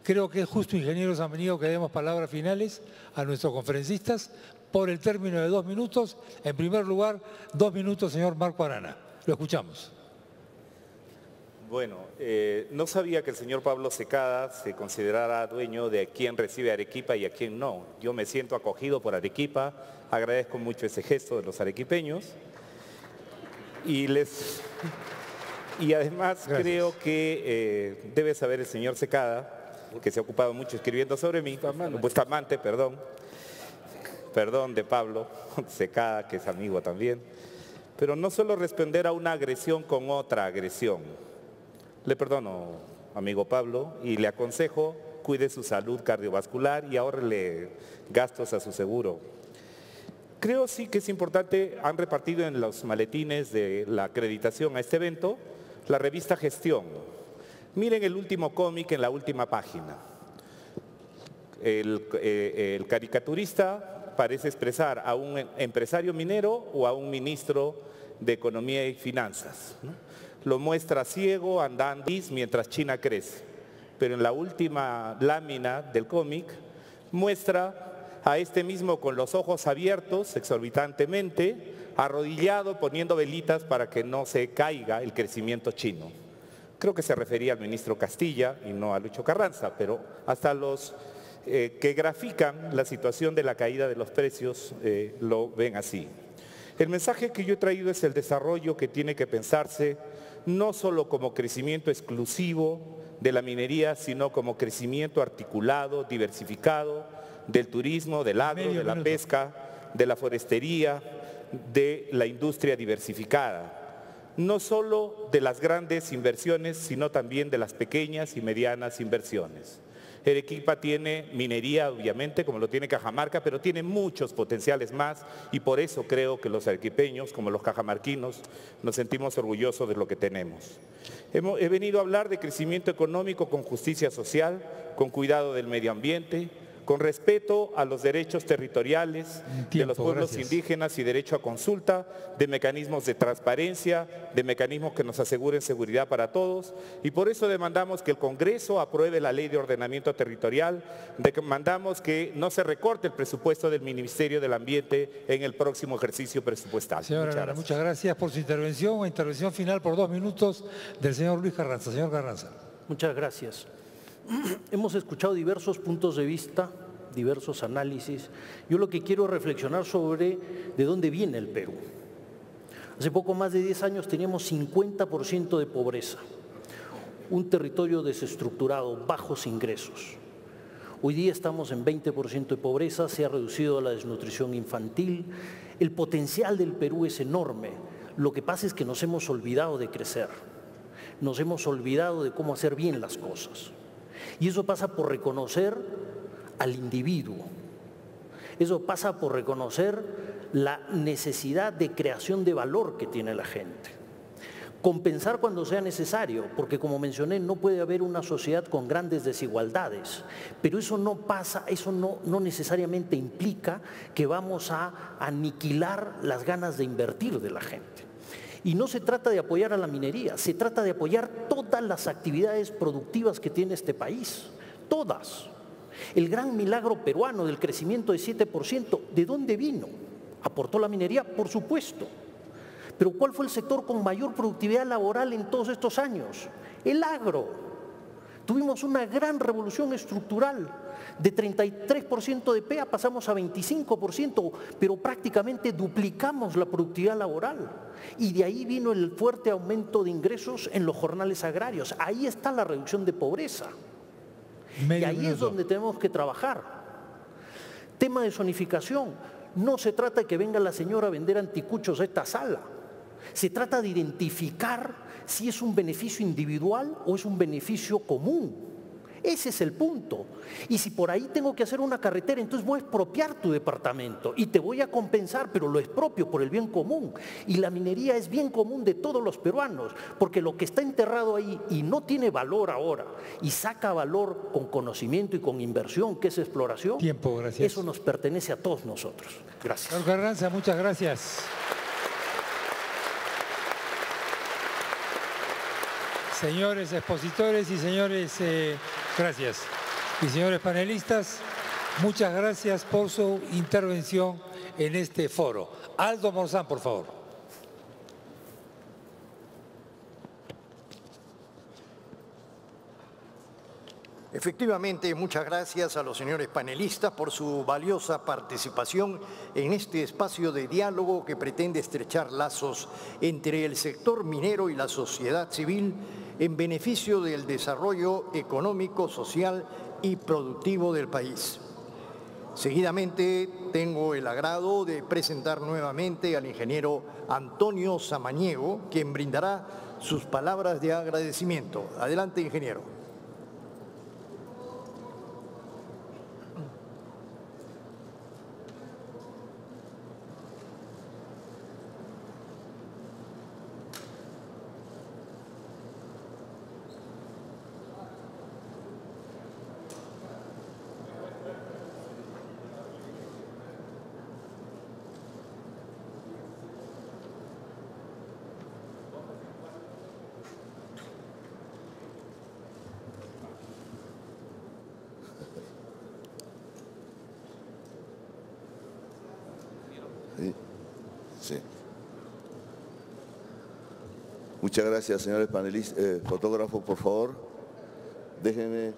Creo que es justo, ingenieros amigos, que demos palabras finales a nuestros conferencistas por el término de 2 minutos. En primer lugar, 2 minutos, señor Marco Arana. Lo escuchamos. Bueno, no sabía que el señor Pablo Secada se considerara dueño de quién recibe Arequipa y a quién no. Yo me siento acogido por Arequipa, agradezco mucho ese gesto de los arequipeños y además creo que debe saber el señor Secada, que se ha ocupado mucho escribiendo sobre mí, Bustamante, perdón de Pablo Secada, que es amigo también, pero no solo responder a una agresión con otra agresión. Le perdono, amigo Pablo, y le aconsejo, cuide su salud cardiovascular y ahórrele gastos a su seguro. Creo sí que es importante, han repartido en los maletines de la acreditación a este evento, la revista Gestión. Miren el último cómic en la última página. El caricaturista parece expresar a un empresario minero o a un ministro de Economía y Finanzas, ¿no? Lo muestra ciego, andando mientras China crece. Pero en la última lámina del cómic muestra a este mismo con los ojos abiertos exorbitantemente, arrodillado poniendo velitas para que no se caiga el crecimiento chino. Creo que se refería al ministro Castilla y no a Lucho Carranza, pero hasta los que grafican la situación de la caída de los precios lo ven así. El mensaje que yo he traído es el desarrollo que tiene que pensarse no solo como crecimiento exclusivo de la minería, sino como crecimiento articulado, diversificado, del turismo, del agro, de la pesca, de la forestería, de la industria diversificada. No solo de las grandes inversiones, sino también de las pequeñas y medianas inversiones. Arequipa tiene minería, obviamente, como lo tiene Cajamarca, pero tiene muchos potenciales más y por eso creo que los arequipeños, como los cajamarquinos, nos sentimos orgullosos de lo que tenemos. He venido a hablar de crecimiento económico con justicia social, con cuidado del medio ambiente, con respeto a los derechos territoriales de los pueblos indígenas y derecho a consulta, de mecanismos de transparencia, de mecanismos que nos aseguren seguridad para todos. Y por eso demandamos que el Congreso apruebe la Ley de Ordenamiento Territorial, demandamos que no se recorte el presupuesto del Ministerio del Ambiente en el próximo ejercicio presupuestal. Señora, muchas gracias por su intervención. Una intervención final por 2 minutos del señor Luis Carranza. Señor Carranza. Muchas gracias. Hemos escuchado diversos puntos de vista, diversos análisis. Yo lo que quiero reflexionar sobre de dónde viene el Perú. Hace poco más de 10 años teníamos 50% de pobreza, un territorio desestructurado, bajos ingresos. Hoy día estamos en 20% de pobreza, se ha reducido la desnutrición infantil. El potencial del Perú es enorme. Lo que pasa es que nos hemos olvidado de crecer, nos hemos olvidado de cómo hacer bien las cosas. Y eso pasa por reconocer al individuo. Eso pasa por reconocer la necesidad de creación de valor que tiene la gente. Compensar cuando sea necesario, porque como mencioné, no puede haber una sociedad con grandes desigualdades. Pero eso no pasa, eso no necesariamente implica que vamos a aniquilar las ganas de invertir de la gente. Y no se trata de apoyar a la minería, se trata de apoyar todas las actividades productivas que tiene este país, todas. El gran milagro peruano del crecimiento de 7%, ¿de dónde vino? ¿Aportó la minería? Por supuesto. Pero ¿cuál fue el sector con mayor productividad laboral en todos estos años? El agro. Tuvimos una gran revolución estructural. De 33% de PEA pasamos a 25%, pero prácticamente duplicamos la productividad laboral. Y de ahí vino el fuerte aumento de ingresos en los jornales agrarios. Ahí está la reducción de pobreza. Y ahí es donde tenemos que trabajar. Tema de zonificación. No se trata de que venga la señora a vender anticuchos a esta sala. Se trata de identificar si es un beneficio individual o es un beneficio común. Ese es el punto. Y si por ahí tengo que hacer una carretera, entonces voy a expropiar tu departamento y te voy a compensar, pero lo expropio por el bien común. Y la minería es bien común de todos los peruanos, porque lo que está enterrado ahí y no tiene valor ahora, y saca valor con conocimiento y con inversión, que es exploración, tiempo, gracias. Eso nos pertenece a todos nosotros. Gracias. Señor Carranza, muchas gracias. Señores expositores y señores, gracias. Y señores panelistas, muchas gracias por su intervención en este foro. Aldo Morzán, por favor. Efectivamente, muchas gracias a los señores panelistas por su valiosa participación en este espacio de diálogo que pretende estrechar lazos entre el sector minero y la sociedad civil en beneficio del desarrollo económico, social y productivo del país. Seguidamente, tengo el agrado de presentar nuevamente al ingeniero Antonio Samaniego, quien brindará sus palabras de agradecimiento. Adelante, ingeniero. Sí. Muchas gracias, señores panelistas. Fotógrafo, por favor, déjenme.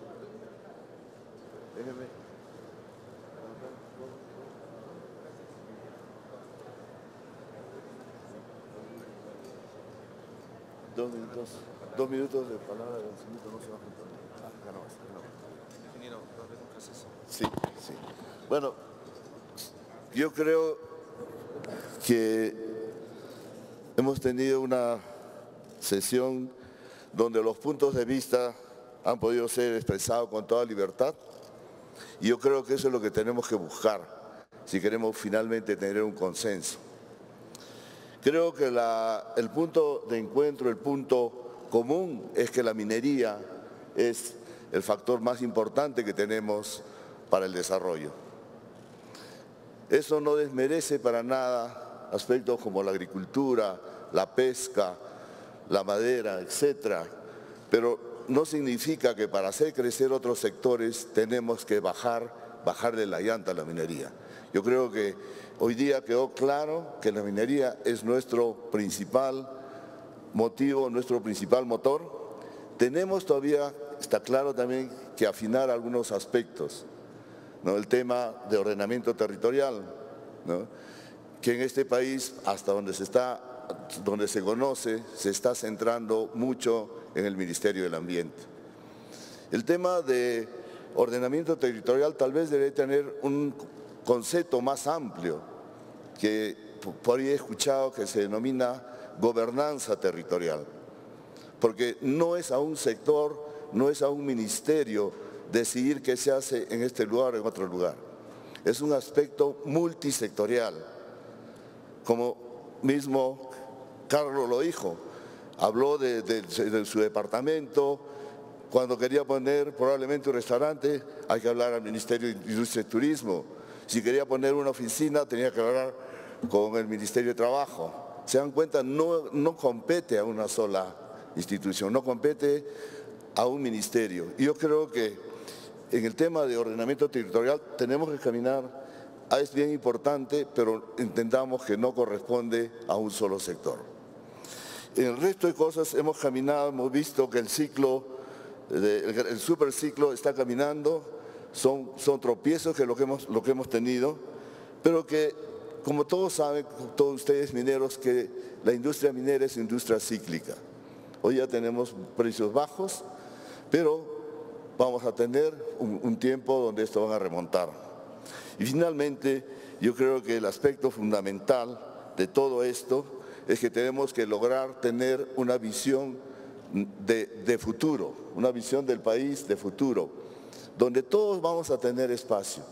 2 minutos. 2 minutos de palabra de vencimiento no se va a juntar. Ingeniero, un proceso. Sí, sí. Bueno, yo creo que hemos tenido una sesión donde los puntos de vista han podido ser expresados con toda libertad y yo creo que eso es lo que tenemos que buscar si queremos finalmente tener un consenso. Creo que el punto de encuentro, el punto común es que la minería es el factor más importante que tenemos para el desarrollo. Eso no desmerece para nada aspectos como la agricultura, la pesca, la madera, etcétera, pero no significa que para hacer crecer otros sectores tenemos que bajarle la llanta a la minería. Yo creo que hoy día quedó claro que la minería es nuestro principal motivo, nuestro principal motor. Tenemos todavía, está claro también, que afinar algunos aspectos, ¿no? El tema de ordenamiento territorial, ¿no? Que en este país, hasta donde se conoce, se está centrando mucho en el Ministerio del Ambiente. El tema de ordenamiento territorial tal vez debe tener un concepto más amplio, que por ahí he escuchado que se denomina gobernanza territorial, porque no es a un sector, no es a un ministerio decidir qué se hace en este lugar o en otro lugar. Es un aspecto multisectorial, como mismo Carlos lo dijo, habló de su departamento. Cuando quería poner probablemente un restaurante, hay que hablar al Ministerio de Industria y Turismo. Si quería poner una oficina, tenía que hablar con el Ministerio de Trabajo. Se dan cuenta, no compete a una sola institución, no compete a un ministerio. Y yo creo que en el tema de ordenamiento territorial tenemos que caminar. Es bien importante, pero entendamos que no corresponde a un solo sector. En el resto de cosas hemos caminado, hemos visto que el ciclo, el superciclo está caminando, son tropiezos que lo que hemos tenido, pero que, como todos saben, todos ustedes mineros, que la industria minera es industria cíclica. Hoy ya tenemos precios bajos, pero vamos a tener un tiempo donde esto va a remontar. Y finalmente, yo creo que el aspecto fundamental de todo esto es que tenemos que lograr tener una visión de futuro, una visión del país de futuro, donde todos vamos a tener espacio.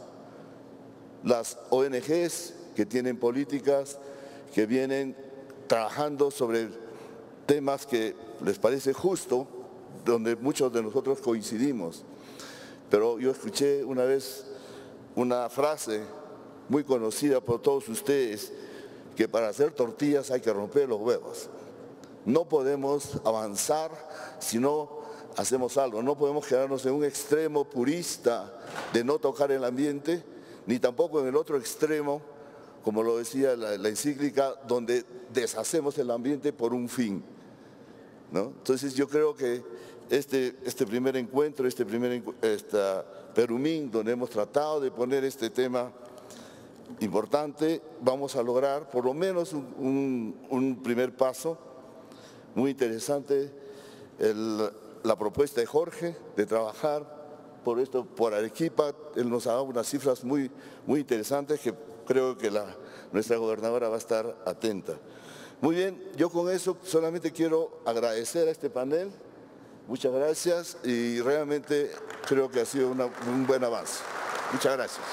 Las ONGs que tienen políticas, que vienen trabajando sobre temas que les parece justo, donde muchos de nosotros coincidimos. Pero yo escuché una vez una frase muy conocida por todos ustedes, que para hacer tortillas hay que romper los huevos. No podemos avanzar si no hacemos algo. No podemos quedarnos en un extremo purista de no tocar el ambiente, ni tampoco en el otro extremo, como lo decía la encíclica, donde deshacemos el ambiente por un fin, ¿no? Entonces yo creo que este primer encuentro, Perumín, donde hemos tratado de poner este tema importante, vamos a lograr por lo menos un primer paso muy interesante, la propuesta de Jorge de trabajar por Arequipa. Él nos ha dado unas cifras muy interesantes que creo que nuestra gobernadora va a estar atenta. Muy bien, yo con eso solamente quiero agradecer a este panel. Muchas gracias y realmente creo que ha sido un buen avance. Muchas gracias.